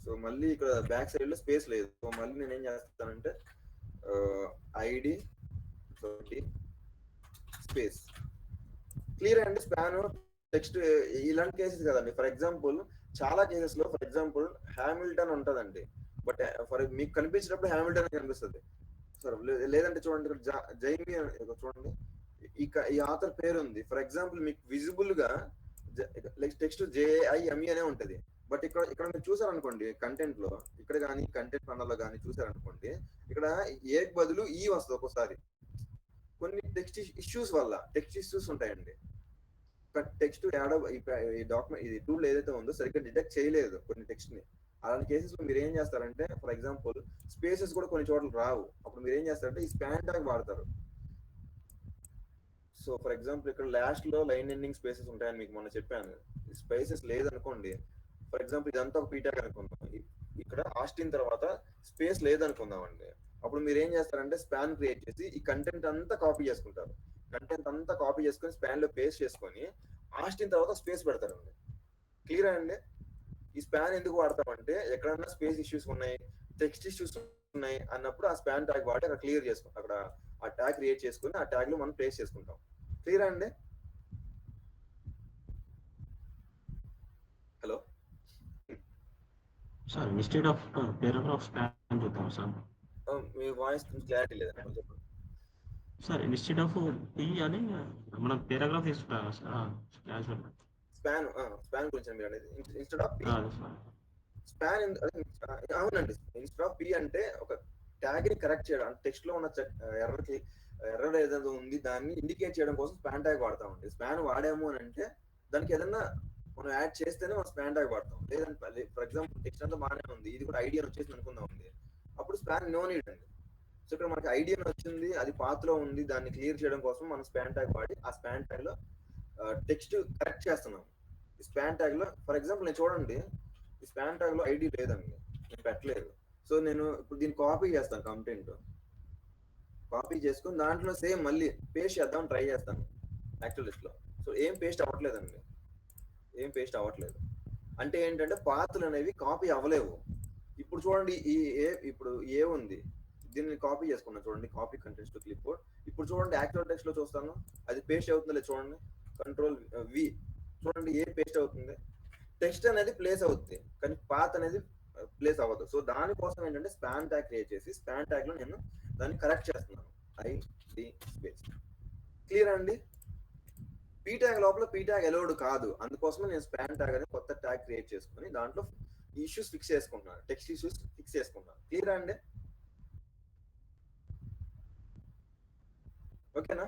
సో మళ్ళీ ఇక్కడ బ్యాక్ సైడ్ లో స్పేస్ లేదు. సో మళ్ళీ నేను ఏం చేస్తానంటే ఐడి స్పేస్. క్లియర్ అండి. స్పాన్ టెక్స్ట్ ఇలాంటి కేసెస్ కదండి. ఫర్ ఎగ్జాంపుల్ చాలా కేసెస్ లో, ఫర్ ఎగ్జాంపుల్ హ్యామిల్టన్ ఉంటదండి, బట్ మీకు కనిపించినప్పుడు హ్యామిల్టన్ కనిపిస్తుంది. సరే లేదంటే చూడండి ఇక్కడ జైమి చూడండి, ఈ ఆథర్ పేరు ఉంది. ఫర్ ఎగ్జాంపుల్ మీకు విజిబుల్ గా టెక్స్ట్ JIME అనే ఉంటది, బట్ ఇక్కడ మీరు చూసారనుకోండి కంటెంట్ లో, ఇక్కడ కానీ కంటెంట్ పన్నలో కానీ చూసారనుకోండి, ఇక్కడ ఏ బదులు ఈ వస్తుంది ఒక్కోసారి. కొన్ని టెక్స్ట్ ఇష్యూస్ వల్ల టెక్స్ట్ ఇష్యూస్ ఉంటాయండి. టెక్స్ట్ ఈ డాక్యుమెంట్ ఇది టూల్ ఏదైతే ఉందో సరిగ్గా డిటెక్ట్ చేయలేదు కొన్ని టెక్స్ట్ ని. అలాంటి కేసెస్ లో మీరు ఏం చేస్తారంటే, ఫర్ ఎగ్జాంపుల్ స్పేసెస్ కూడా కొన్ని చోట్ల రావు, అప్పుడు మీరు ఏం చేస్తారంటే ఈ స్పాన్ ట్యాగ్ వాడతారు. సో ఫర్ ఎగ్జాంపుల్ ఇక్కడ లాస్ట్ లో లైన్ ఎండింగ్ స్పేసెస్ ఉంటాయని మీకు మొన్న చెప్పాను. స్పేసెస్ లేదనుకోండి, ఫర్ ఎగ్జాంపుల్ ఇదంతా ఒక పీటాగ్ అనుకుందాం, ఇక్కడ ఆస్టిన్ తర్వాత స్పేస్ లేదనుకుందాం అండి. అప్పుడు మీరు ఏం చేస్తారంటే స్పాన్ క్రియేట్ చేసి ఈ కంటెంట్ అంతా కాపీ చేసుకుంటారు. కంటెంట్ అంతా కాపీ చేసుకొని స్పాన్ లో పేస్ట్ చేసుకొని ఆస్టిన్ తర్వాత స్పేస్ పెడతారండి. క్లియర్ అండి. ఈ స్పాన్ ఎందుకు వాడతామంటే ఎక్కడన్నా స్పేస్ ఇష్యూస్ ఉన్నాయి, టెక్స్ట్ ఇష్యూస్ ఉన్నాయి అన్నప్పుడు ఆ స్పాన్ ట్యాగ్ వాడి అక్కడ క్లియర్ చేసుకుంటాం, అక్కడ ఆ ట్యాగ్ క్రియేట్ చేసుకుని ఆ ట్యాగ్ లో మనం ప్లేస్ చేసుకుంటాం. క్లియర్ అండి. Hello sir, instead of paragraph span చూద్దాం సార్. మీ వాయిస్ క్లారిటీ లేదండి, చెప్పండి సార్. ఇన్స్టెడ్ ఆఫ్ P అని మనం పారాగ్రాఫ్ తీసుకుంటాం సార్ క్యాజువల్. స్పాన్ గురించి మీరు అనేది ఇన్స్టెడ్ ఆఫ్ స్పాన్. అవునండి, ఇన్స్టెడ్ ఆఫ్ P అంటే ఒక ట్యాగ్ ని కరెక్ట్ చేయడం, టెక్స్ట్ లో ఉన్న ఎర్రర్ ఏదైతే ఉంది దాన్ని ఇండికేట్ చేయడం కోసం స్పాన్ ట్యాగ్ వాడతామండి. స్పాన్ వాడాము అని అంటే దానికి ఏదైనా మనం యాడ్ చేస్తేనే మనం స్పాన్ ట్యాగ్ వాడతాం. లేదంటే ఫర్ ఎగ్జాంపుల్ టెక్స్ట్ అంతా బాగానే ఉంది, ఇది కూడా ఐడియా వచ్చేసి అనుకుందాం ఉంది, అప్పుడు స్పాన్ నో నీడ్ అండి. సో ఇక్కడ మనకి ఐడియా వచ్చింది, అది పాత్ లో ఉంది, దాన్ని క్లియర్ చేయడం కోసం మనం స్పాన్ ట్యాగ్ వాడి ఆ స్పాన్ ట్యాగ్ లో టెక్స్ట్ కరెక్ట్ చేస్తున్నాం. ఈ స్పాన్ ట్యాగ్ లో ఫర్ ఎగ్జాంపుల్ నేను చూడండి, ఈ స్పాన్ ట్యాగ్ లో ఐడి లేదండి, నేను పెట్టలేదు. సో నేను ఇప్పుడు దీన్ని కాపీ చేస్తాను, కంటెంట్ కాపీ చేసుకుని దాంట్లో సేమ్ మళ్ళీ పేస్ట్ చేద్దాం ట్రై చేస్తాను యాక్చువల్ లిస్ట్ లో. సో ఏం పేస్ట్ అవ్వట్లేదండి, ఏం పేస్ట్ అవ్వట్లేదు. అంటే ఏంటంటే పాత్రలు అనేవి కాపీ అవ్వలేవు. ఇప్పుడు చూడండి ఇప్పుడు ఏ ఉంది, దీన్ని కాపీ చేసుకున్నాను చూడండి, copy contents to clip board. ఇప్పుడు చూడండి యాక్చువల్ టెక్స్ట్ లో చూస్తాను, అది పేస్ట్ అవుతుందో లేదు చూడండి, కంట్రోల్ V చూడండి, ఏ పేస్ట్ అవుతుంది. టెక్స్ట్ అనేది ప్లేస్ అవుతుంది కానీ పాత్ అనేది ప్లేస్ అవ్వదు. సో దానికోసం ఏంటంటే స్పాన్ ట్యాగ్ క్రియేట్ చేసి స్పాన్ ట్యాగ్ లో నేను దాన్ని కరెక్ట్ చేస్తున్నాను, ID స్పేస్. క్లియర్ అండి. P ట్యాగ్ లోపల P ట్యాగ్ అలౌడ్ కాదు, అందుకోసమే నేను స్పాన్ ట్యాగ్ అనే కొత్త ట్యాగ్ క్రియేట్ చేసుకుని దాంట్లో ఇష్యూస్ ఫిక్స్ చేసుకుంటున్నాను, టెక్స్ట్ ఇష్యూస్ ఫిక్స్ చేసుకుంటున్నాను. క్లియర్ అండి. ఓకేనా?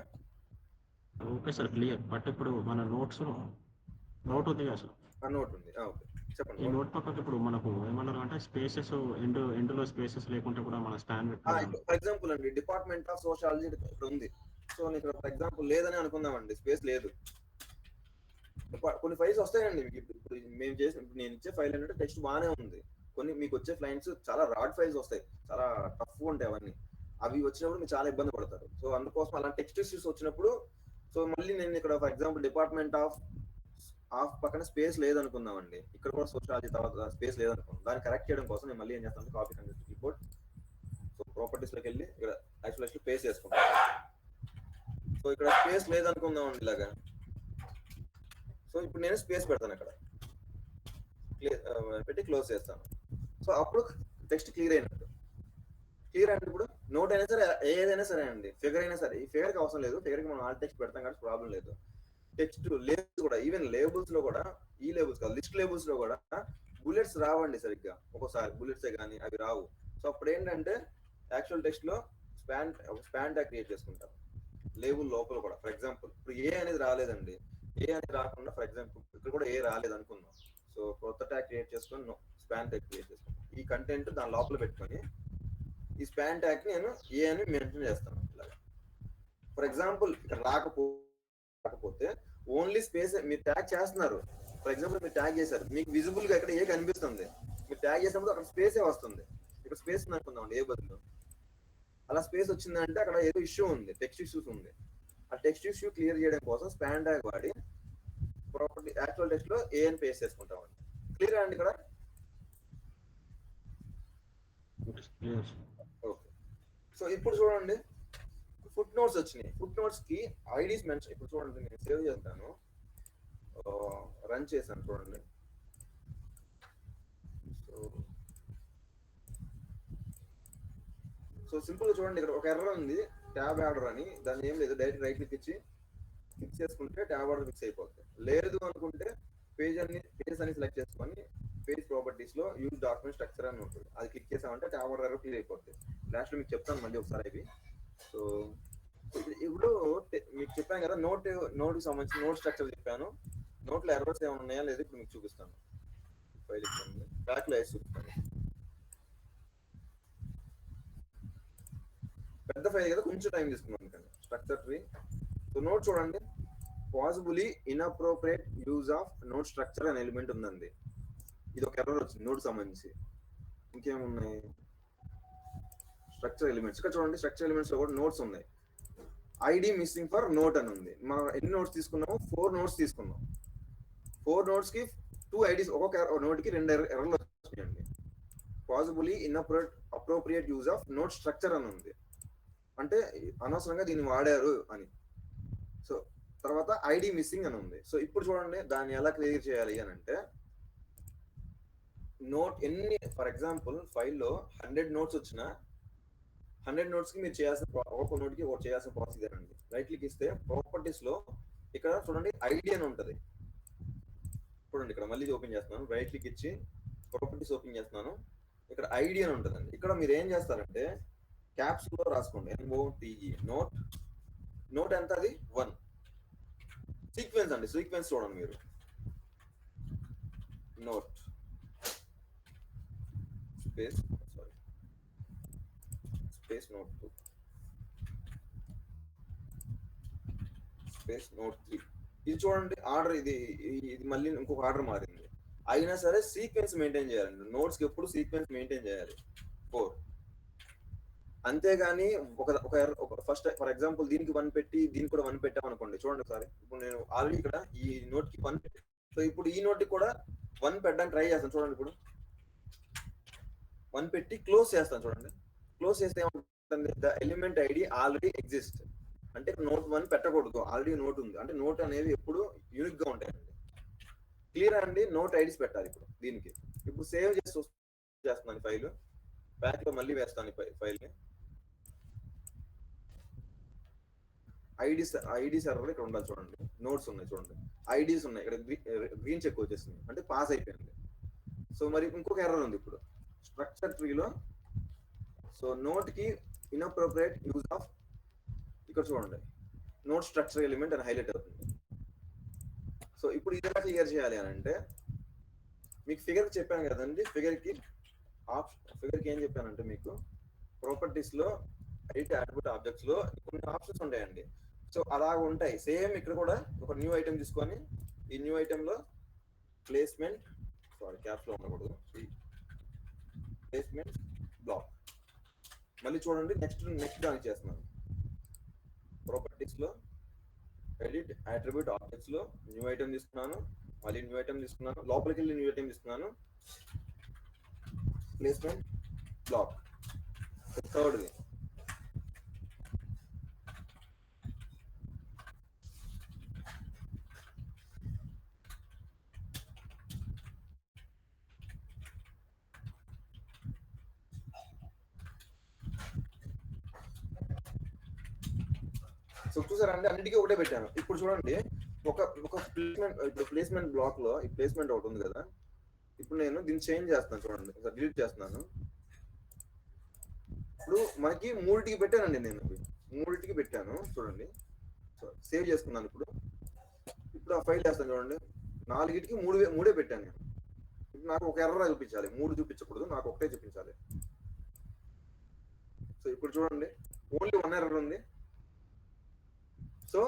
Okay sir, clear. బట్ ఇప్పుడు మన నోట్ ఉంది కదా సార్, ఆ నోట్ ఉంది, ఓకే చెప్పండి. ఈ నోట్ పక్కకి ఇప్పుడు మనకు ఏమన్నారు అంటే స్పేసెస్ ఎండ్లో స్పేసెస్ లేకుంటే కూడా మన స్పాన్ ఫర్ ఎగ్జాంపుల్ అండి డిపార్ట్మెంట్ ఆఫ్ సోషాలజీ ఇక్కడ ఉంది. సో ఇక్కడ ఫర్ ఎగ్జాంపుల్ లేదని అనుకుందామండి, స్పేస్ లేదు. కొన్ని ఫైల్స్ వస్తాయండి మీకు, ఇప్పుడు మేము చేసిన నేను ఇచ్చే ఫైల్ ఏంటంటే టెక్స్ట్ బాగానే ఉంది, కొన్ని మీకు వచ్చే క్లయింట్స్ చాలా రాడ్ ఫైల్స్ వస్తాయి, చాలా టఫ్ ఉంటాయి అవన్నీ. అవి వచ్చినప్పుడు మీరు చాలా ఇబ్బంది పడతారు. సో అందుకోసం అలాంటి టెక్స్ట్ ఇష్యూస్ వచ్చినప్పుడు, సో మళ్ళీ నేను ఇక్కడ ఫర్ ఎగ్జాంపుల్ డిపార్ట్మెంట్ ఆఫ్ పక్కన స్పేస్ లేదనుకుందామండి, ఇక్కడ కూడా సోషాలజీ తర్వాత స్పేస్ లేదనుకుందాం, దాన్ని కరెక్ట్ చేయడం కోసం నేను మళ్ళీ ఏం చేస్తాను, copy content keyboard. So properties లోకి వెళ్ళి ఇక్కడ యాక్చువల్ పేస్ట్ చేసుకుంటాం. సో ఇక్కడ స్పేస్ లేదనుకుందామండి ఇలాగా. సో ఇప్పుడు నేను స్పేస్ పెడతాను, అక్కడ పెట్టి క్లోజ్ చేస్తాను. సో అప్పుడు టెక్స్ట్ క్లియర్ అయినట్టు. క్లియర్ అంటే ఇప్పుడు నోట్ అయినా సరే ఏదైనా సరే అండి, ఫిగర్ అయినా సరే, ఈ ఫిగర్ కి అవసరం లేదు, ఫిగర్ కి మనం ఆల్ టెక్స్ట్ పెడతాం కాబట్టి ప్రాబ్లం లేదు. టెక్స్ట్ లేబుల్స్ కూడా, ఈవెన్ లేబుల్స్ లో కూడా, ఈ లేబుల్స్ కాదు లిస్ట్ లేబుల్స్ లో కూడా బుల్లెట్స్ రావండి సరిగ్గా, ఒక్కోసారి బుల్లెట్సే కానీ అవి రావు. సో అప్పుడు ఏంటంటే యాక్చువల్ టెక్స్ట్ లో స్పాన్ ట్యాగ్ క్రియేట్ చేసుకుంటాం లేబుల్ లోపల కూడా. ఫర్ ఎగ్జాంపుల్ ఇప్పుడు ఏ అనేది రాలేదండి, ఏ అనేది రాకుండా ఫర్ ఎగ్జాంపుల్ ఇక్కడ కూడా ఏ రాలేదు అనుకుందాం. సో కొత్త ట్యాగ్ క్రియేట్ చేసుకొని స్పాన్ ట్యాగ్ క్రియేట్ చేసుకుంటాం, ఈ కంటెంట్ దాని లోపల పెట్టుకొని ఈ స్పాన్ ట్యాగ్ నేను ఏ అని మెన్షన్ చేస్తాను. ఇలాగా ఫర్ ఎగ్జాంపుల్ ఇక్కడ రాకపోతే ఓన్లీ స్పేస్ మీరు ట్యాగ్ చేస్తున్నారు. ఫర్ ఎగ్జాంపుల్ మీరు ట్యాగ్ చేశారు, మీకు విజిబుల్ గా ఇక్కడ ఏ కనిపిస్తుంది, మీరు ట్యాగ్ చేసినప్పుడు అక్కడ స్పేసే వస్తుంది. ఇక్కడ స్పేస్ అనుకుందాం ఏ బదులు, అలా స్పేస్ వచ్చిందంటే అక్కడ ఏదో ఇష్యూ ఉంది, టెక్స్ట్ ఇష్యూస్ ఉంది. ఆ టెక్స్ట్ ఇష్యూ క్లియర్ చేయడం కోసం స్పాన్ ట్యాగ్ వాడి ప్రాపర్టీ యాక్చువల్ టెక్స్ట్ లో ఏ అని పేస్ట్ చేసుకుంటామండి. క్లియర్ అండి ఇక్కడ? ఓకే. సో ఇప్పుడు చూడండి ఫుట్ నోట్స్ వచ్చినాయి. ఫుట్ నోట్స్ కి ఐడీస్ మెన్షన్. ఇప్పుడు చూడండి నేను సేవ్ చేస్తాను, రన్ చేశాను చూడండి. సో సింపుల్ గా చూడండి, ఇక్కడ ఒక ఎర్రర్ ఉంది ట్యాబ్ ఆర్డర్ అని. దాన్ని ఏం లేదు, డైరెక్ట్ రైట్ క్లిక్ ఇచ్చి ఫిక్స్ చేసుకుంటే ట్యాబ్ ఆర్డర్ ఫిక్స్ అయిపోతుంది. లేదు అనుకుంటే పేజెస్ అని సెలెక్ట్ చేసుకొని పేజ్ ప్రాపర్టీస్ లో యూజ్ డాక్యుమెంట్ స్ట్రక్చర్ అని ఉంటుంది, అది క్లిక్ చేసామంటే ట్యాబ్ ఆర్డర్ క్లియర్ అయిపోతుంది. లాస్ట్ లో మీకు చెప్తాను మళ్ళీ ఒకసారి ఇవి. సో ఇప్పుడు మీకు చెప్పాను కదా నోట్ సంబంధించి నోట్ స్ట్రక్చర్ చెప్పాను. నోట్ లో ఎర్రర్స్ ఏమైనా ఉన్నాయా లేదు ఇప్పుడు మీకు చూపిస్తాను. ఫైల్ బ్యాక్ లో వేసి చూపిస్తాను. పెద్ద ఫైల్ కదా, కొంచెం టైం తీసుకున్నాను కానీ స్ట్రక్చర్ ట్రీ. సో నోట్ చూడండి, possibly inappropriate use of note structure అనే ఎలిమెంట్ ఉందండి. ఇది ఒక ఎర్రర్ వచ్చింది నోట్ సంబంధించి. ఇంకేమున్నాయి స్ట్రక్చర్ ఎలిమెంట్స్. ఇక్కడ చూడండి స్ట్రక్చర్ ఎలిమెంట్స్ లో కూడా నోట్స్ ఉన్నాయి. ఐడి మిస్సింగ్ ఫర్ నోట్ అని ఉంది. మనం ఎన్ని నోట్స్ తీసుకున్నాము? 4 నోట్స్ తీసుకున్నాం. 4 నోట్స్ కి 2 ఐడీస్, ఒక్కొక్క నోట్ కి 2 ఎర్రర్లు వచ్చినాయండి. Possibly inappropriate use of note structure అని ఉంది, అంటే అనవసరంగా దీన్ని వాడారు అని. సో తర్వాత ఐడి మిస్సింగ్ అని ఉంది. సో ఇప్పుడు చూడండి దాన్ని ఎలా క్లియర్ చేయాలి అని అంటే, నోట్ ఎన్ని ఫర్ ఎగ్జాంపుల్ ఫైల్లో 100 నోట్స్ వచ్చినా 100 నోట్స్ కి మీరు చేయాల్సిన ఒక్కొక్క నోట్ కి ఒకటి చేయాల్సిన ప్రాసెస్ ఇదేనండి. రైట్ క్లిక్ ఇస్తే ప్రాపర్టీస్ లో ఇక్కడ చూడండి ఐడి అని ఉంటుంది. చూడండి ఇక్కడ మళ్ళీ ఓపెన్ చేస్తున్నాను, రైట్ క్లిక్ ఇచ్చి ప్రాపర్టీస్ ఓపెన్ చేస్తున్నాను. ఇక్కడ ఐడి అని ఉంటుందండి. ఇక్కడ మీరు ఏం చేస్తారంటే క్యాప్స్ లో రాసుకోండి, NOTE నోట్ ఎంత అది 1. సీక్వెన్స్ అండి, సీక్వెన్స్ చూడండి మీరు, note space note 2 space note 3. ఇది చూడండి ఆర్డర్, ఇది మళ్ళీ ఇంకొక ఆర్డర్ మారింది. అయినా సరే సీక్వెన్స్ మెయింటైన్ చేయాలండి. నోట్స్ కి ఎప్పుడు సీక్వెన్స్ మెయింటైన్ చేయాలి 4. అంతేగాని ఒక ఫస్ట్ ఫర్ ఎగ్జాంపుల్ దీనికి 1 పెట్టి దీనికి కూడా 1 పెట్టాం అనుకోండి. చూడండి ఒకసారి, ఇప్పుడు నేను ఆల్రెడీ ఇక్కడ ఈ నోట్ కి 1 పెట్టి, సో ఇప్పుడు ఈ నోట్ కి కూడా 1 పెట్టడానికి ట్రై చేస్తాను. చూడండి ఇప్పుడు 1 పెట్టి క్లోజ్ చేస్తాను. చూడండి క్లోజ్ చేస్తే ఏమంటుంది, the element ID already exist. అంటే నోట్ 1 పెట్టకూడదు, ఆల్రెడీ నోట్ ఉంది. అంటే నోట్ అనేవి ఎప్పుడు యూనిక్ గా ఉంటాయండి. క్లియర్ అండి? నోట్ ఐడీస్ పెట్టాలి ఇప్పుడు దీనికి. ఇప్పుడు సేవ్ చేస్తున్నాను ఫైల్, బ్యాక్ లో మళ్ళీ వేస్తాను ఫైల్ ని. ఐడి సర్వర్ ఇక్కడ ఉండాలి. చూడండి నోట్స్ ఉన్నాయి, చూడండి ఐడీస్ ఉన్నాయి. ఇక్కడ గ్రీన్ చెక్ వచ్చేసింది, అంటే పాస్ అయిపోయింది. సో మరి ఇంకొక ఎర్రర్ ఉంది ఇప్పుడు స్ట్రక్చర్ ట్రీలో. సో నోట్ కి ఇన్అప్రోప్రియేట్ యూజ్ ఆఫ్, ఇక్కడ చూడండి నోట్ స్ట్రక్చర్ ఎలిమెంట్ అని హైలైట్ అవుతుంది. సో ఇప్పుడు ఇది ఎలా క్లియర్ చేయాలి అని అంటే, మీకు ఫిగర్ చెప్పాను కదండి, ఫిగర్ కి ఏం చెప్పానంటే, మీకు ప్రాపర్టీస్ లో ఎడిట్ అట్రిబ్యూట్ ఆబ్జెక్ట్స్ లో కొన్ని ఆప్షన్స్ ఉంటాయండి. సో అలా ఉంటాయి. సేమ్ ఇక్కడ కూడా ఒక న్యూ ఐటమ్ తీసుకొని, ఈ న్యూ ఐటమ్ లో ప్లేస్మెంట్, సారీ క్యాప్స్ లో ఉండకూడదు, ప్లేస్మెంట్ బ్లాక్. మళ్ళీ చూడండి నెక్స్ట్ దానికి చేస్తున్నాను. ప్రాపర్టీస్ లో ఎడిట్ అట్రిబ్యూట్ ఆబ్జెక్ట్స్ లో న్యూ ఐటమ్ తీసుకున్నాను, మళ్ళీ న్యూ ఐటమ్ తీసుకున్నాను, లోపలికి వెళ్ళి న్యూ ఐటమ్ తీసుకున్నాను, ప్లేస్మెంట్ బ్లాక్. థర్డ్ది సో చూసారండి, అన్నిటికీ ఒకటే పెట్టాను. ఇప్పుడు చూడండి ఒక ప్లేస్మెంట్, ఇప్పుడు ప్లేస్మెంట్ బ్లాక్ లో ఈ ప్లేస్మెంట్ ఒకటి ఉంది కదా. ఇప్పుడు నేను దీన్ని చేంజ్ చేస్తాను. చూడండి ఒకసారి డిలీట్ చేస్తున్నాను. ఇప్పుడు మనకి 3టికి పెట్టానండి, నేను 3టికి పెట్టాను. చూడండి సేవ్ చేసుకున్నాను. ఇప్పుడు ఆ ఫైల్ చేస్తాను. చూడండి 4టికి 3 పెట్టాను నేను. ఇప్పుడు నాకు ఒక ఎర్రర్ చూపించాలి, 3 చూపించకూడదు, నాకు ఒకటే చూపించాలి. సో ఇప్పుడు చూడండి ఓన్లీ 1 ఎర్రర్ ఉంది. సో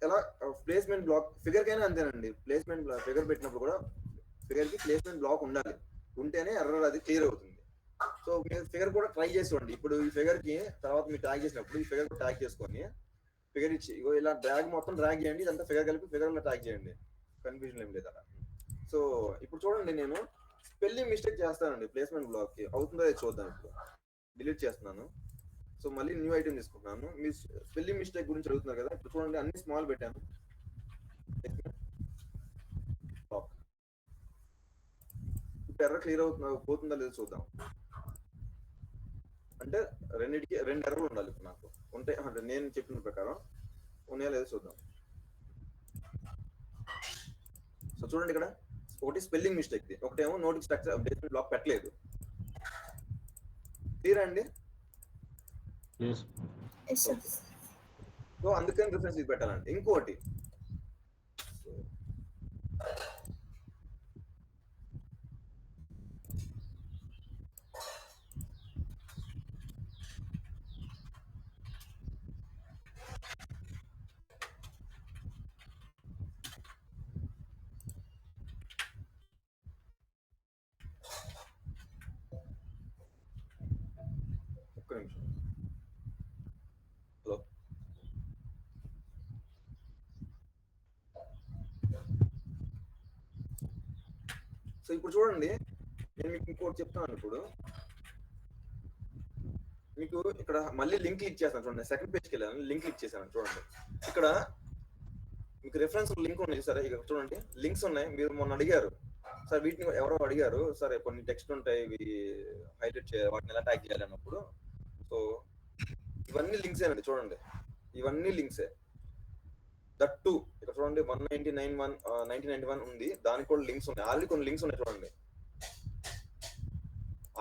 ఎలా ప్లేస్మెంట్ బ్లాక్ ఫిగర్ కైనా అంతేనండి. ప్లేస్మెంట్ ఫిగర్ పెట్టినప్పుడు కూడా ఫిగర్ కి ప్లేస్మెంట్ బ్లాక్ ఉండాలి, ఉంటేనే ఎర్రర్ అది క్లియర్ అవుతుంది. సో మీరు ఫిగర్ కూడా ట్రై చేసి చూడండి. ఇప్పుడు ఈ ఫిగర్ కి తర్వాత మీరు ట్యాగ్ చేసినప్పుడు ఈ ఫిగర్ ట్యాగ్ చేసుకొని ఫిగర్ ఇచ్చి ఇగో ఇలా డ్రాగ్ మొత్తం డ్రాగ్ చేయండి, ఇదంతా ఫిగర్ కలిపి ఫిగర్ లో ట్యాగ్ చేయండి. కన్ఫ్యూజన్ ఏం లేదు అలా. సో ఇప్పుడు చూడండి నేను స్పెల్లింగ్ మిస్టేక్ చేస్తానండి ప్లేస్మెంట్ బ్లాక్ కి, అవుతుందో అది చూద్దాం. ఇప్పుడు డిలీట్ చేస్తున్నాను. సో మళ్ళీ న్యూ ఐటమ్ తీసుకుంటున్నాను. మీ స్పెల్లింగ్ మిస్టేక్ గురించి అడుగుతున్నారు కదా, ఇప్పుడు చూడండి అన్ని స్మాల్ పెట్టాను. ఇప్పుడు ఎర్ర క్లియర్ అవుతుందా పోతుందా లేదో చూద్దాం. అంటే రెండింటికి 2 ఎర్రలు ఉండాలి ఇప్పుడు నాకు ఉంటే, అంటే నేను చెప్పిన ప్రకారం ఉన్నాయా లేదో చూద్దాం. సో చూడండి ఇక్కడ ఒకటి స్పెల్లింగ్ మిస్టేక్, ఒకటేమో నోటికి స్ట్రక్చర్ బేస్మెంట్ బ్లాక్ పెట్టలేదు. క్లియర్ అండి? Yes. Yes sir. సో అందుకని రిఫరెన్స్ ఇది పెట్టాలండి. ఇంకోటి ఒక్క నిమిషం. హలో, సో ఇప్పుడు చూడండి నేను మీకు ఇంకోటి చెప్తాను. ఇప్పుడు మీకు ఇక్కడ మళ్ళీ లింక్ క్లిక్ చేస్తాను చూడండి. సెకండ్ పేజ్కి వెళ్ళాను, లింక్ క్లిక్ చేశాను చూడండి. ఇక్కడ మీకు రెఫరెన్స్ లింక్ ఉన్నాయి సరే, ఇక్కడ చూడండి లింక్స్ ఉన్నాయి. మీరు మొన్న అడిగారు సార్, వీటిని ఎవరో అడిగారు సరే కొన్ని టెక్స్ట్ ఉంటాయి ఇవి హైలైట్ చేయాలి, వాటిని ఎలా ట్యాగ్ చేయాలి అన్నప్పుడు. సో ఇవన్నీ లింక్స్ అండి చూడండి, ఇవన్నీ లింక్సే. దట్ టూ ఇక్కడ చూడండి 1991 ఉంది, దానికి కూడా లింక్స్ ఉన్నాయి. ఆల్రెడీ కొన్ని లింక్స్ ఉన్నాయి చూడండి,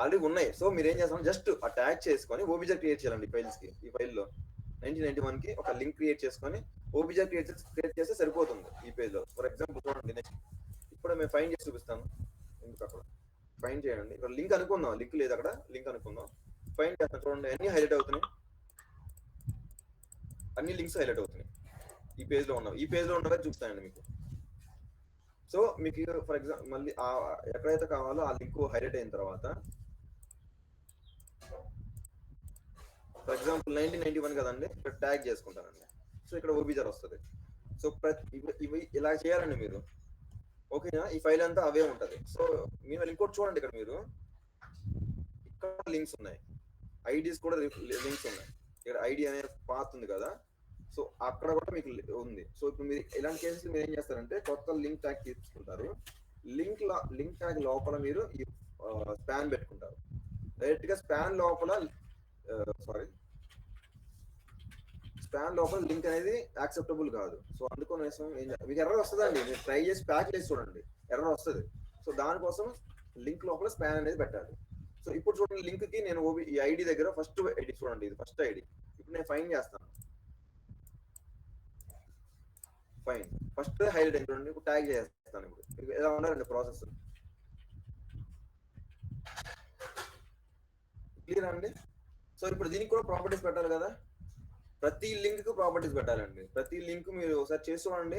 ఆల్రెడీ ఉన్నాయి. సో మీరు ఏం చేస్తాం, జస్ట్ ఆ ట్యాగ్ చేసుకొని ఓబిజెక్ట్ క్రియేట్ చేయాలండి ఫైల్స్ కి. ఈ ఫైల్లో 1991 కి ఒక లింక్ క్రియేట్ చేసుకొని ఓబిజెక్ట్ క్రియేట్ చేస్తే సరిపోతుంది ఈ పేజ్ లో. ఫర్ ఎగ్జాంపుల్ చూడండి నెక్స్ట్ ఇప్పుడు మేము ఫైండ్ చేసి చూపిస్తాను. ఎందుకు అక్కడ ఫైండ్ చేయండి, ఇక్కడ లింక్ అనుకుందాం, లింక్ లేదు అక్కడ, లింక్ అనుకుందాం. ఫైండ్ చేస్తాం చూడండి, అన్ని హైలైట్ అవుతున్నాయి, అన్ని లింక్స్ హైలైట్ అవుతున్నాయి. ఈ పేజ్ లో ఉన్నవి, ఈ పేజ్ లో ఉన్నవే చూపిస్తాయండి మీకు. సో మీకు ఫర్ ఎగ్జాంపుల్ మళ్ళీ ఎక్కడైతే కావాలో ఆ లింక్ హైలైట్ అయిన తర్వాత ఫర్ ఎగ్జాంపుల్ 1991 కదండి, ఇక్కడ ట్యాగ్ చేసుకుంటానండి. సో ఇక్కడ ఓబిజర్ వస్తుంది. సో ఇవి ఇలా చేయాలండి మీరు, ఓకేనా? ఈ ఫైల్ అంతా అవే ఉంటది. సో మీరు ఇంకోటి చూడండి, ఇక్కడ మీరు ఇక్కడ లింక్స్ ఉన్నాయి, ఐడీస్ కూడా లింక్స్ ఉన్నాయి. ఇక్కడ ఐడి అనే పాత్ ఉంది కదా, సో అక్కడ కూడా మీకు ఉంది. సో ఇప్పుడు మీరు ఇలాంటి కేసెస్ మీరు ఏం చేస్తారంటే కొత్త లింక్ ట్యాగ్ తీసుకుంటారు. లింక్ ట్యాగ్ లోపల మీరు ఈ స్పాన్ పెట్టుకుంటారు. డైరెక్ట్ గా స్పాన్ లోపల లింక్ అనేది యాక్సెప్టబుల్ కాదు. సో అందుకోసం మీకు ఎర్రర్ వస్తుందండి, మీరు ట్రై చేసి ప్యాక్ చేసి చూడండి, ఎర్రర్ వస్తుంది. సో దానికోసం లింక్ లోపల స్పాన్ అనేది పెట్టాలి. సో ఇప్పుడు చూడండి లింక్ కి నేను ఈ ఐడి దగ్గర ఫస్ట్ ఐడి చూడండి, ఇది ఫస్ట్ ఐడి. ఇప్పుడు నేను ఫైండ్ చేస్తాను, ఫైన్ ఫస్ట్ హైలైట్ అయింది చూడండి. ఇప్పుడు ట్యాగ్ చేస్తాను. ఇప్పుడు ఎలా ఉండాలండి ప్రాసెస్, క్లియర్ అండి? సో ఇప్పుడు దీనికి కూడా ప్రాపర్టీస్ పెట్టాలి కదా, ప్రతి లింక్ కు ప్రాపర్టీస్ పెట్టాలండి. ప్రతి లింక్ మీరు ఒకసారి చేసి చూడండి.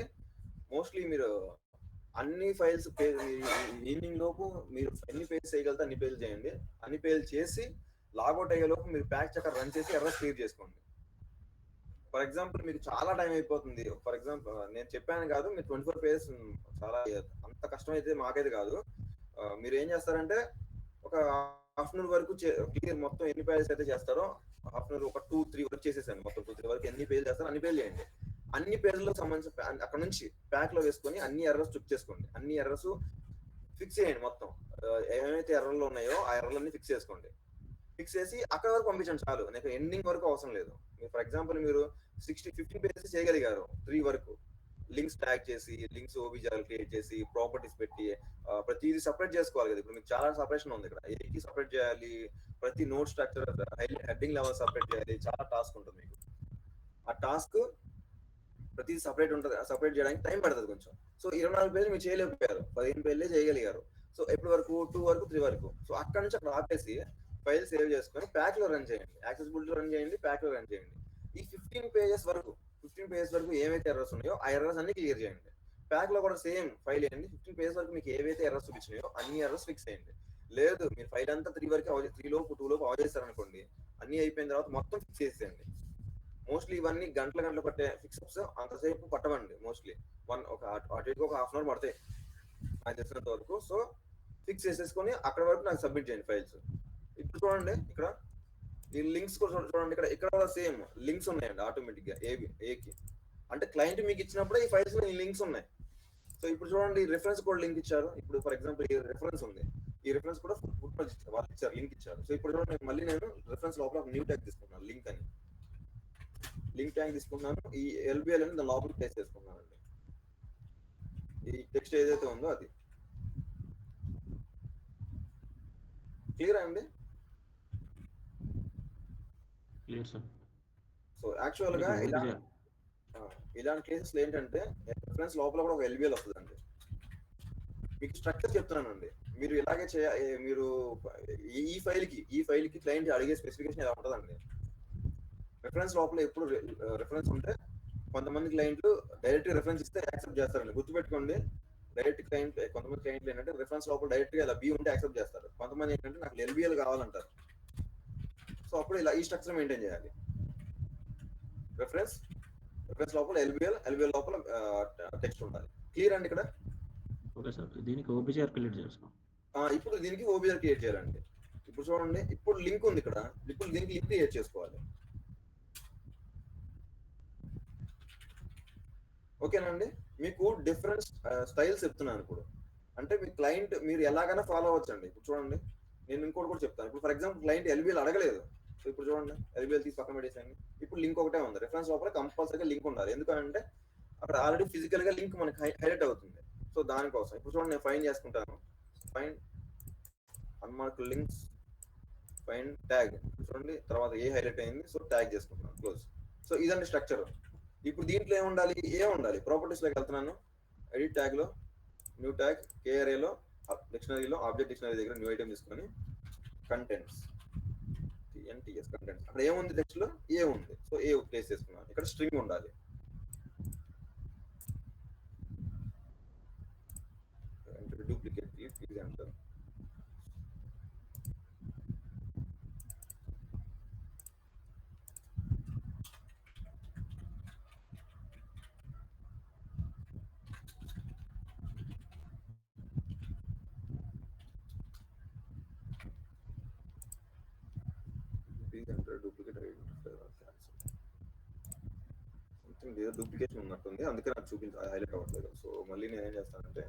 మోస్ట్లీ మీరు అన్ని ఫైల్స్ ఈవినింగ్ లోపు మీరు ఎన్ని పేజ్ చేయగలితే అన్ని పేజ్ చేయండి. అన్ని పేజ్ చేసి లాగౌట్ అయ్యే లోపు మీరు ప్యాక్ చక్కర్ రన్ చేసి ఎర్రర్ క్లియర్ చేసుకోండి. ఫర్ ఎగ్జాంపుల్ మీకు చాలా టైం అయిపోతుంది. ఫర్ ఎగ్జాంపుల్ నేను చెప్పాను కాదు, మీరు 24 పేజెస్ చాలా అంత కష్టం అయితే మాకైతే కాదు. మీరు ఏం చేస్తారంటే ఒక హాఫ్అన్ వరకు క్లియర్ మొత్తం ఎన్ని పేజెస్ అయితే చేస్తారో హాఫ్అన్ ఒక 2-3 వరకు చేసేసాను. మొత్తం 2-3 వరకు ఎన్ని పేజ్ చేస్తారో అన్ని పేజ్ చేయండి. అన్ని పేజ్లకు సంబంధించిన అక్కడ నుంచి ప్యాక్ లో వేసుకొని అన్ని ఎర్రర్స్ చెక్ చేసుకోండి, అన్ని ఎర్రర్స్ ఫిక్స్ చేయండి. మొత్తం ఏమైతే ఎర్రర్లు ఉన్నాయో ఆ ఎర్రర్లన్నీ ఫిక్స్ చేసుకోండి. ఫిక్స్ చేసి అక్కడ వరకు పంపించండి చాలు, నాకు ఎండింగ్ వరకు అవసరం లేదు. ఫర్ ఎగ్జాంపుల్ మీరు 15 పేజెస్ చేయగలిగారు 3 వరకు, లింక్స్ ట్యాగ్ చేసి లింక్స్ ఓబిజర్ క్రియేట్ చేసి ప్రాపర్టీస్ పెట్టి ప్రతిదీ సపరేట్ చేసుకోవాలి కదా. ఇప్పుడు మీకు చాలా సపరేషన్ ఉంది, ఇక్కడ ఏకి సపరేట్ చేయాలి, ప్రతి note structure heading level separate చేయాలి, చాలా టాస్క్ ఉంటుంది మీకు. ఆ టాస్క్ ప్రతి సపరేట్ ఉంటుంది, సపరేట్ చేయడానికి టైం పడుతుంది కొంచెం. సో 24 పేజీలు మీరు చేయలేకపోయారు, 15 పేజీలే చేయగలిగారు. సో ఎప్పటి వరకు 2 వరకు 3 వరకు. సో అక్కడ నుంచి అక్కడ ఆపేసి ఫైల్ సేవ్ చేసుకొని ప్యాక్ లో రన్ చేయండి, యాక్సెసిబిలిటీ రన్ చేయండి, ప్యాక్ లో రన్ చేయండి. ఈ 15 పేజెస్ వరకు ఏవైతే ఎర్రర్స్ ఉన్నాయో ఆ ఎర్రర్స్ అన్ని క్లియర్ చేయండి. ప్యాక్ లో కూడా సేమ్ ఫైల్ వేయండి, 15 పేజెస్ వరకు మీకు ఏవైతే ఎర్రర్స్ చూపించినాయో అన్ని ఎర్రర్స్ ఫిక్స్ చేయండి. లేదు మీరు ఫైల్ అంతా 3 వరకు 3 లోపు 2 లోపు ఆఫ్ చేస్తారనుకోండి, అన్ని అయిపోయిన తర్వాత మొత్తం ఫిక్స్ చేసేయండి. మోస్ట్లీ ఇవన్నీ గంటలు పట్టే ఫిక్సప్స్ అంతసేపు పట్టవండి. మోస్ట్లీ ఒక అటు ఇటుగా ఒక హాఫ్ అన్ అవర్ పడతాయి నాకు తెలిసినంత వరకు. సో ఫిక్స్ చేసేసుకొని అక్కడ వరకు నాకు సబ్మిట్ చేయండి ఫైల్స్. ఇప్పుడు చూడండి ఇక్కడ ఈ లింక్స్ కూడా చూడండి, ఇక్కడ సేమ్ లింక్స్ ఉన్నాయండి ఆటోమేటిక్ గా ఏకి. అంటే క్లయింట్ మీకు ఇచ్చినప్పుడే ఈ ఫైల్స్ లో ఈ లింక్స్ ఉన్నాయి. సో ఇప్పుడు చూడండి రిఫరెన్స్ కూడా లింక్ ఇచ్చారు. ఇప్పుడు ఫర్ ఎగ్జాంపుల్ ఈ రిఫరెన్స్ ఉంది, ఈ రిఫరెన్స్ కూడా వాళ్ళు ఇచ్చారు, లింక్ ఇచ్చారు. సో ఇప్పుడు చూడండి మళ్ళీ నేను రిఫరెన్స్ లోపల న్యూ ట్యాగ్ తీసుకున్నాను, లింక్ ట్యాగ్ తీసుకున్నాను. ఈ ఎల్బిఎల్ అని దాని లోపల ప్లేస్ చేసుకున్నానండి. ఈ టెక్స్ట్ ఏదైతే ఉందో అది క్లియర్ అండి. Clear sir. సో యాక్చువల్ గా ఇలాంటి కేసెస్ ఏంటంటే రిఫరెన్స్ లోపల కూడా ఒక ఎల్బిఎల్ వస్తుందండి. మీకు స్ట్రక్చర్ చెప్తున్నానండి, మీరు ఇలాగే మీరు ఈ ఫైల్ కి క్లయింట్ అడిగే స్పెసిఫికేషన్ ఎలా ఉంటుందండి. రిఫరెన్స్ లోపల ఎప్పుడు రిఫరెన్స్ ఉంటే కొంతమంది క్లయింట్లు డైరెక్ట్ రిఫరెన్స్ ఇస్తే యాక్సెప్ట్ చేస్తారండి. గుర్తుపెట్టుకోండి, కొంతమంది క్లయింట్లు ఏంటంటే రిఫరెన్స్ లోపల డైరెక్ట్ గా ఇలా బి ఉంటే యాక్సెప్ట్ చేస్తారు. కొంతమంది ఏంటంటే నాకు ఎల్బిఎల్ కావాలంటారు. సో అప్పుడు ఇలా ఈ స్ట్రక్చర్ మెయింటైన్ చేయాలి. రిఫరెన్స్ లోపల ఎల్బిఎల్ లోపల టెక్స్ట్ ఉండాలి. క్లియర్ అండి ఇక్కడ? Okay sir. దీనికి ఓబీజీఆర్ క్రియేట్ చేస్తాం. ఇప్పుడు దీనికి ఓబీజీఆర్ క్రియేట్ చేయాలండి. ఇప్పుడు చూడండి, ఇప్పుడు లింక్ ఉంది ఇక్కడ, ఇప్పుడు దీనికి లింక్ క్రియేట్ చేసుకోవాలి. ఓకేనండి. మీకు డిఫరెంట్ స్టైల్స్ చెప్తున్నాను ఇప్పుడు. అంటే మీ క్లయింట్ మీరు ఎలాగైనా ఫాలో అవ్వచ్చండి. ఇప్పుడు చూడండి, నేను ఇంకోటి కూడా చెప్తాను. ఇప్పుడు ఫర్ ఎగ్జాంపుల్ క్లయింట్ ఎల్బిఎల్ అడగలేదు. సో ఇప్పుడు చూడండి, ఎల్బిఎల్ తీసి పక్కన పెట్టేసాను. ఇప్పుడు లింక్ ఒకటే ఉంది. రిఫరెన్స్ లోపల కంపల్సరీగా లింక్ ఉండాలి. ఎందుకంటే అక్కడ ఆల్రెడీ ఫిజికల్ గా లింక్ మనకి హైలైట్ అవుతుంది. సో దానికోసం ఇప్పుడు చూడండి, నేను ఫైండ్ చేసుకుంటాను. Find unmark links, find tag. చూడండి తర్వాత ఏ హైలైట్ అయింది, సో ట్యాగ్ చేసుకుంటున్నాను, క్లోజ్. సో ఇదండి స్ట్రక్చర్. ఇప్పుడు దీంట్లో ఏముండాలి ప్రాపర్టీస్ లోకి వెళ్తున్నాను. ఎడిట్ ట్యాగ్ లో న్యూ ట్యాగ్, కేఆర్ఏలో డిక్షనరీలో ఆబ్జెక్ట్ డిక్షనరీ దగ్గర న్యూ ఐటమ్ తీసుకొని కంటెంట్స్ కంటెంట్స్ అక్కడ ఏముంది, టెక్స్ట్ లో ఏ ఉంది. సో ఏ ప్లేస్ చేసుకున్నాను. ఇక్కడ స్ట్రింగ్ ఉండాలి. డూప్లికేట్ అంటారు. డూప్లికేషన్ ఉన్నట్టుంది, అందుకే నాకు హైలైట్ అవ్వట్లేదు. సో మళ్ళీ నేను ఏం చేస్తానంటే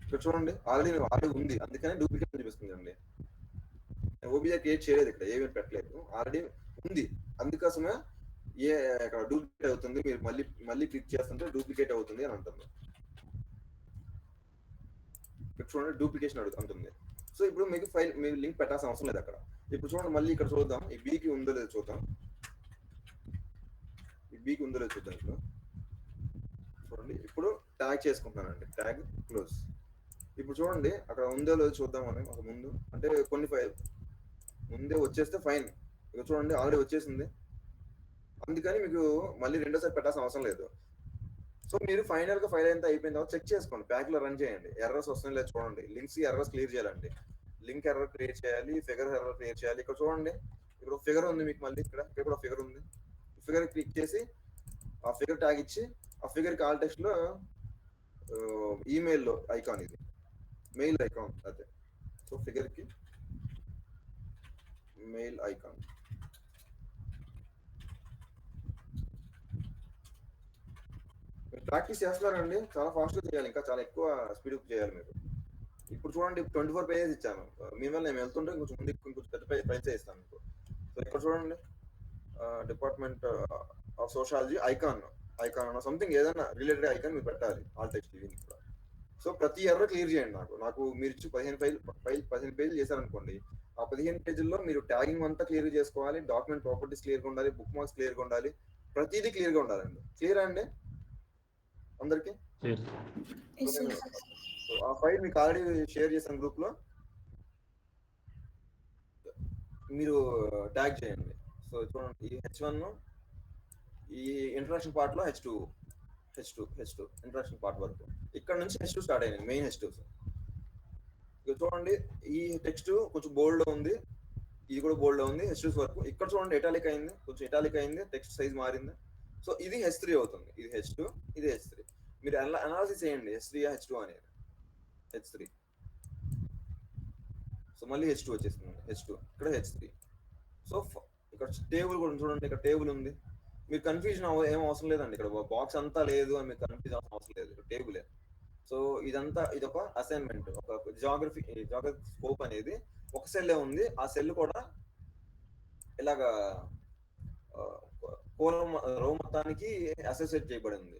ఇక్కడ చూడండి, ఆల్రెడీ ఉంది, అందుకనే డూప్లికేషన్ చూపిస్తుంది అండి. ఓబీజీఆర్ క్రియేట్ చేయలేదు, ఇక్కడ ఏమీ పెట్టలేదు, ఆల్రెడీ ఉంది. అందుకోసమే ఇక్కడ డూప్లికేట్ అవుతుంది. మీరు మళ్ళీ క్లిక్ చేస్తుంటే డూప్లికేట్ అవుతుంది అని అంటుంది. ఇక్కడ చూడండి, డూప్లికేషన్ అంటుంది. సో ఇప్పుడు మీకు లింక్ పెట్టాల్సిన అవసరం లేదు అక్కడ. ఇప్పుడు చూడండి, మళ్ళీ ఇక్కడ చూద్దాం, ఈ బీకి ఉందో లేదో చూద్దాం. ఇప్పుడు చూడండి, ఇప్పుడు ట్యాగ్ చేసుకుంటున్నానండి, ట్యాగ్ క్లోజ్. ఇప్పుడు చూడండి, అక్కడ ఉందో లేదో చూద్దాం అని ఒక ముందు, అంటే కొన్ని ఫైల్ ముందే వచ్చేస్తే ఫైన్. ఇక చూడండి, ఆల్రెడీ వచ్చేసింది, అందుకని మీకు మళ్ళీ రెండోసారి పెట్టాల్సిన అవసరం లేదు. సో మీరు ఫైనల్ గా ఫైల్ అంతా అయిపోయిన తర్వాత చెక్ చేసుకోండి, ప్యాక్ లో రన్ చేయండి, ఎర్రర్స్ వస్తున్నాయి లేదు చూడండి. లింక్స్ ఎర్రర్స్ క్లియర్ చేయాలండి. లింక్ ఎర్రర్ క్రియేట్ చేయాలి, ఫిగర్ ఎర్రర్ క్రియేట్ చేయాలి. ఇక్కడ చూడండి, ఇక్కడ ఫిగర్ ఉంది మీకు, మళ్ళీ ఇక్కడ కూడా ఫిగర్ ఉంది. ఫిగర్ క్లిక్ చేసి ఆ ఫిగర్ ట్యాగ్ ఇచ్చి, ఆ ఫిగర్ కాల్ టెక్స్ట్ లో ఈమెయిల్ ఐకాన్, ఇది మెయిల్ ఐకాన్ అదే. సో ఫిగర్ కి మెయిల్ ఐకాన్. ప్రాక్టీస్ చేస్తున్నారండి, చాలా ఫాస్ట్ గా చేయాలి, ఇంకా చాలా ఎక్కువ స్పీడ్ చేయాలి మీరు. ఇప్పుడు చూడండి, 24 పేజెస్ ఇచ్చాను. మీ వల్ల నేను వెళ్తుంటే ఇంకొంచెం పెద్ద పేజ్ ఇస్తాను మీకు. సో ఇక్కడ చూడండి, department of sociology icon something ఏదైనా రిలేటెడ్ ఐకాన్ మీరు పెట్టాలి, ఆల్ టెక్స్ట్ లివింగ్ కూడా. సో ప్రతి ఎర్రర్ క్లియర్ చేయండి. నాకు మీరు ఇచ్చి 15 పేజీలు చేశారనుకోండి, ఆ 15 పేజీల్లో మీరు ట్యాగింగ్ అంతా క్లియర్ చేసుకోవాలి, డాక్యుమెంట్ ప్రాపర్టీస్ క్లియర్గా ఉండాలి, బుక్ మార్క్స్ క్లియర్గా ఉండాలి, ప్రతిదీ క్లియర్గా ఉండాలండి. క్లియర్ అండి అందరికి? Yes sir. ఆ ఫైల్ మీకు ఆల్రెడీ షేర్ చేశాను గ్రూప్ లో, మీరు ట్యాగ్ చేయండి. సో చూడండి, ఈ H1 ఈ ఇంట్రడక్షన్ పార్ట్ లో H2 ఇంట్రడక్షన్ పార్ట్ వరకు, ఇక్కడ నుంచి H2 స్టార్ట్ అయింది, మెయిన్ H2. ఇక చూడండి, ఈ టెక్స్ట్ కొంచెం బోల్డ్ లో ఉంది, ఇది కూడా బోల్డ్ లో ఉంది H2 వరకు. ఇక్కడ చూడండి ఇటాలిక్ అయింది, కొంచెం ఇటాలిక్ అయింది, టెక్స్ట్ సైజ్ మారింది. సో ఇది H3 అవుతుంది, ఇది H2, ఇది H3. మీరు అనాలిసిస్ చేయండి, H3 H2 అనేది. H3, సో మళ్ళీ H2 వచ్చేస్తుంది, H2 ఇక్కడ H3. సో ఇక్కడ టేబుల్ కూడా చూడండి, ఇక్కడ టేబుల్ ఉంది. మీరు కన్ఫ్యూజన్ ఏం అవసరం లేదండి, ఇక్కడ బాక్స్ అంతా లేదు అని మీరు కన్ఫ్యూజ్ అవసరం లేదు, ఇక్కడ టేబులే. సో ఇదంతా ఇది ఒక అసైన్మెంట్, ఒక జియోగ్రఫీ స్కోప్ అనేది ఒక సెల్ ఉంది. ఆ సెల్ కూడా ఇలాగా రో మొత్తానికి అసోసియేట్ చేయబడింది.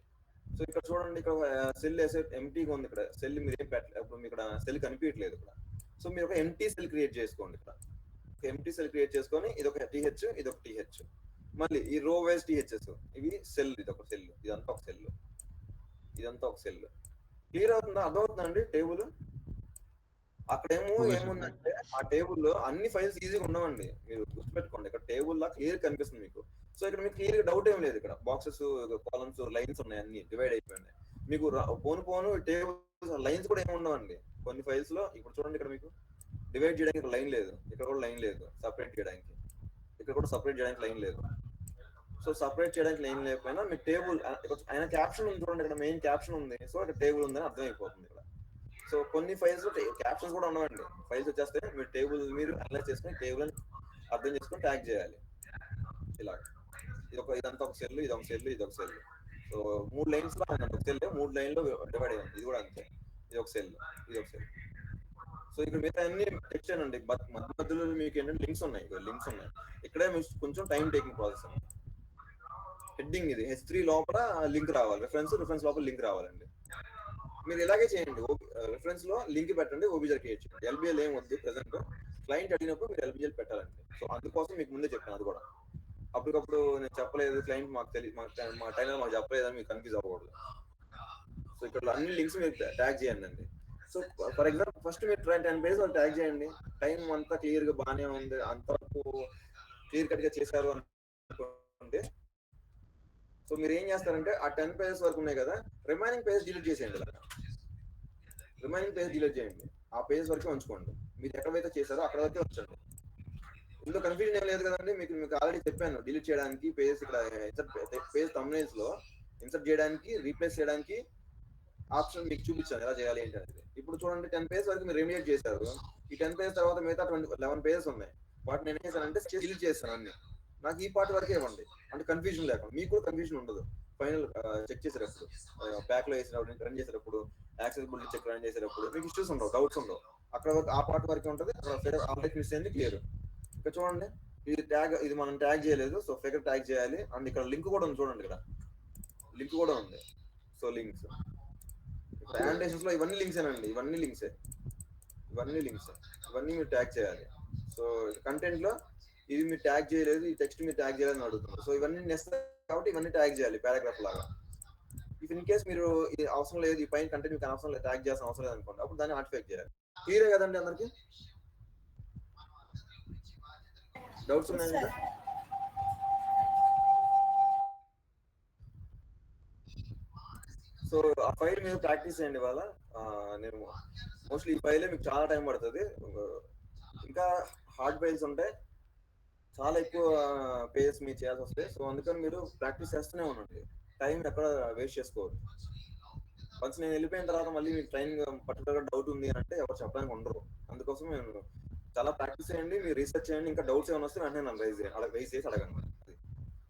సో ఇక్కడ చూడండి, ఇక్కడ సెల్ ఎంటీగా ఉంది, ఇక్కడ సెల్ మీరు ఏం పెట్టలేదు, ఇప్పుడు మీకు ఇక్కడ సెల్ కనిపించట్లేదు ఇక్కడ. సో మీరు ఒక ఎంటీ సెల్ క్రియేట్ చేసుకోండి, ఇక్కడ ఒక ఎంటీ సెల్ క్రియేట్ చేసుకొని ఇది ఒక టీహెచ్, ఇది ఒక టీహెచ్, మళ్ళీ ఈ రో వైజ్ టీహెచ్ఎస్, ఇవి సెల్, ఇది ఒక సెల్, ఇదంతా ఒక సెల్, ఇదంతా ఒక సెల్. క్లియర్ అవుతుందా? అర్థమవుతుందండి టేబుల్? అక్కడేమో ఏముందంటే ఆ టేబుల్లో అన్ని ఫైల్స్ ఈజీగా ఉండవండి, మీరు గుర్తుపెట్టుకోండి. ఇక్కడ టేబుల్ లా క్లియర్ కనిపిస్తుంది మీకు. సో ఇక్కడ మీకు క్లియర్ డౌట్ ఏం లేదు, ఇక్కడ బాక్సెస్, కాలమ్స్, లైన్స్ ఉన్నాయి, అన్ని డివైడ్ అయిపోయినాయి. మీకు పోను టేబుల్స్ లైన్స్ కూడా ఏమి ఉండవండి కొన్ని ఫైల్స్ లో. ఇప్పుడు చూడండి, ఇక్కడ మీకు డివైడ్ చేయడానికి లైన్ లేదు, ఇక్కడ కూడా లైన్ లేదు, సపరేట్ చేయడానికి ఇక్కడ కూడా సపరేట్ చేయడానికి లైన్ లేదు. సో సపరేట్ చేయడానికి లైన్ లేకపోయినా మీ టేబుల్ ఆయన క్యాప్షన్ ఉంది చూడండి, ఇక్కడ మెయిన్ క్యాప్షన్ ఉంది. సో ఇక్కడ టేబుల్ ఉందని అర్థమైపోతుంది ఇక్కడ. సో కొన్ని ఫైల్స్ లో క్యాప్షన్స్ కూడా ఉండవండి, ఫైల్స్ వచ్చేస్తే మీరు టేబుల్ మీరు అనలైజ్ చేసుకుని టేబుల్ అని అర్థం చేసుకుని ట్యాగ్ చేయాలి. ఇలా ఇదంతా ఒక సెల్, ఇది ఒక సెల్, ఇది ఒక సెల్. సో 3 లైన్స్ లో ఒక సెల్ 3 లైన్ లో డివైడ్ అయ్యింది. ఇది కూడా అంతే, ఇది ఒక సెల్, ఇది ఒక సెల్. సో ఇక్కడ మిగతా అన్ని టెక్స్ట్ అండి, మధ్యలో మీకు ఏంటంటే లింక్స్ ఉన్నాయి, ఇక్కడే కొంచెం టైం టేకింగ్ ప్రాసెస్ అండి. హెడ్డింగ్ ఇది H3 లోపల లింక్ రావాలి, రిఫరెన్స్ లోపల లింక్ రావాలండి. మీరు ఇలాగే చేయండి, రిఫరెన్స్ లో లింక్ పెట్టండి, ఓబీజీఆర్ క్రియేట్ చేయండి. ఎల్బిఎల్ ఏం వద్దు, ప్రెసెంట్ క్లయింట్ అడిగినప్పుడు మీరు ఎల్బిఎల్ పెట్టాలండి. సో అందుకోసం మీకు ముందే చెప్పాను, అది కూడా అప్పటికప్పుడు నేను చెప్పలేదు, క్లయింట్ మాకు తెలియదు, మా టైంలో మాకు చెప్పలేదు అని మీకు కన్ఫ్యూజ్ అవ్వకూడదు. సో ఇక్కడ అన్ని లింక్స్ మీరు ట్యాగ్ చేయండి అండి. సో ఫర్ ఎగ్జాంపుల్ ఫస్ట్ మీరు 10 పేజెస్ వాళ్ళు ట్యాగ్ చేయండి, టైం అంతా క్లియర్ గా బాగానే ఉంది, అంతవరకు క్లియర్ కట్ గా చేశారు అనుకుంటే, సో మీరు ఏం చేస్తారంటే ఆ 10 పేజెస్ వరకు ఉన్నాయి కదా, రిమైనింగ్ పేజెస్ డిలీట్ చేసేయండి. రిమైనింగ్ పేజ్ డిలీట్ చేయండి, ఆ పేజ్ వరకే ఉంచుకోండి. మీరు ఎక్కడైతే చేశారో అక్కడ వరకే ఉంచండి. ఇందులో కన్ఫ్యూజన్ ఏం లేదు కదండి, మీకు ఆల్రెడీ చెప్పాను డిలీట్ చేయడానికి పేజ్, ఇక్కడ పేజ్ థంబ్నెయిల్స్ లో ఇన్సర్ట్ చేయడానికి, రీప్లేస్ చేయడానికి ఆప్షన్ మీకు చూపించాను ఎలా చేయాలి ఏంటి అనేది. ఇప్పుడు చూడండి 10 పేజ్ వరకు మీరు రెమిడియేట్ చేశారు. ఈ 10 పేజ్ తర్వాత మిగతా 11 పేజెస్ ఉన్నాయి, వాటిని ఏం చేశానంటే డిలీట్ చేస్తాను అన్ని. నాకు ఈ పార్ట్ వరకే ఇవ్వండి, అంటే కన్ఫ్యూజన్ లేకుండా, మీకు కూడా కన్ఫ్యూజన్ ఉండదు. ఫైనల్ చెక్ చేసేటప్పుడు, ప్యాక్ లో వేసినప్పుడు, రన్ చేసేటప్పుడు, యాక్సెసిబిలిటీ చెక్ రన్ చేసేటప్పుడు మీకు ఇష్యూస్ ఉండవు, డౌట్స్ ఉండవు. అక్కడ వరకు ఆ పార్ట్ వరకే ఉంటుంది, ఆల్రెడీ మిస్ అయింది క్లియర్. ఇక్కడ చూడండి, ఇది మనం ట్యాగ్ చేయలేదు, సో ఫిగర్ ట్యాగ్ చేయాలి. అండ్ ఇక్కడ లింక్ కూడా ఉంది చూడండి, ఇక్కడ లింక్ కూడా ఉంది. సో లింక్స్ యానిమేషన్స్ లో ఇవన్నీ లింక్సేనండి, ఇవన్నీ లింక్సే, ఇవన్నీ మీరు ట్యాగ్ చేయాలి. సో కంటెంట్ లో ఇది మీరు ట్యాగ్ చేయలేదు, ఈ టెక్స్ట్ మీరు ట్యాగ్ చేయాలని అడుగుతున్నారు. సో ఇవన్నీ నెక్స్ట్ కాబట్టి ఇవన్నీ ట్యాగ్ చేయాలి పారాగ్రాఫ్ లాగా. ఇఫ్ ఇన్ కేస్ మీరు ఇది అవసరం లేదు, ఈ పైన కంటెంట్ మీకు అవసరం లేదు, ట్యాగ్ చేయాల్సిన అవసరం లేదు అనుకోండి, అప్పుడు దాన్ని ఆర్టిఫైక్ చేయాలి. క్లియర్ కదండి అందరికి? డౌట్స్ ఉన్నాయండి? సో ఆ ఫైల్ మీరు ప్రాక్టీస్ చేయండి ఇవాళ. నేను మోస్ట్లీ ఈ ఫైలే మీకు చాలా టైం పడుతుంది, ఇంకా హార్డ్ ఫైల్స్ ఉంటాయి, చాలా ఎక్కువ పేజెస్ మీరు చేయాల్సి వస్తాయి. సో అందుకని మీరు ప్రాక్టీస్ చేస్తూనే ఉండండి, టైం ఎక్కడ వేస్ట్ చేసుకోవద్దు. వన్స్ నేను వెళ్ళిపోయిన తర్వాత మళ్ళీ మీకు ట్రైనింగ్ పర్టికులర్గా డౌట్ ఉంది అంటే ఎవరు చెప్పడానికి ఉండరు. అందుకోసం నేను చాలా ప్రాక్టీస్ చేయండి, మీరు రీసెర్చ్ చేయండి. ఇంకా డౌట్స్ ఏమైనా వస్తే వెంటనే నన్ను రైజ్ చేసి అడగండి.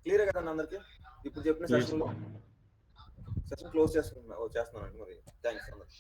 క్లియర్ కదండి అందరికి? ఇప్పుడు చెప్పిన సెషన్ క్లోజ్ చేస్తున్నానండి. మరి థ్యాంక్స్ అందరికి.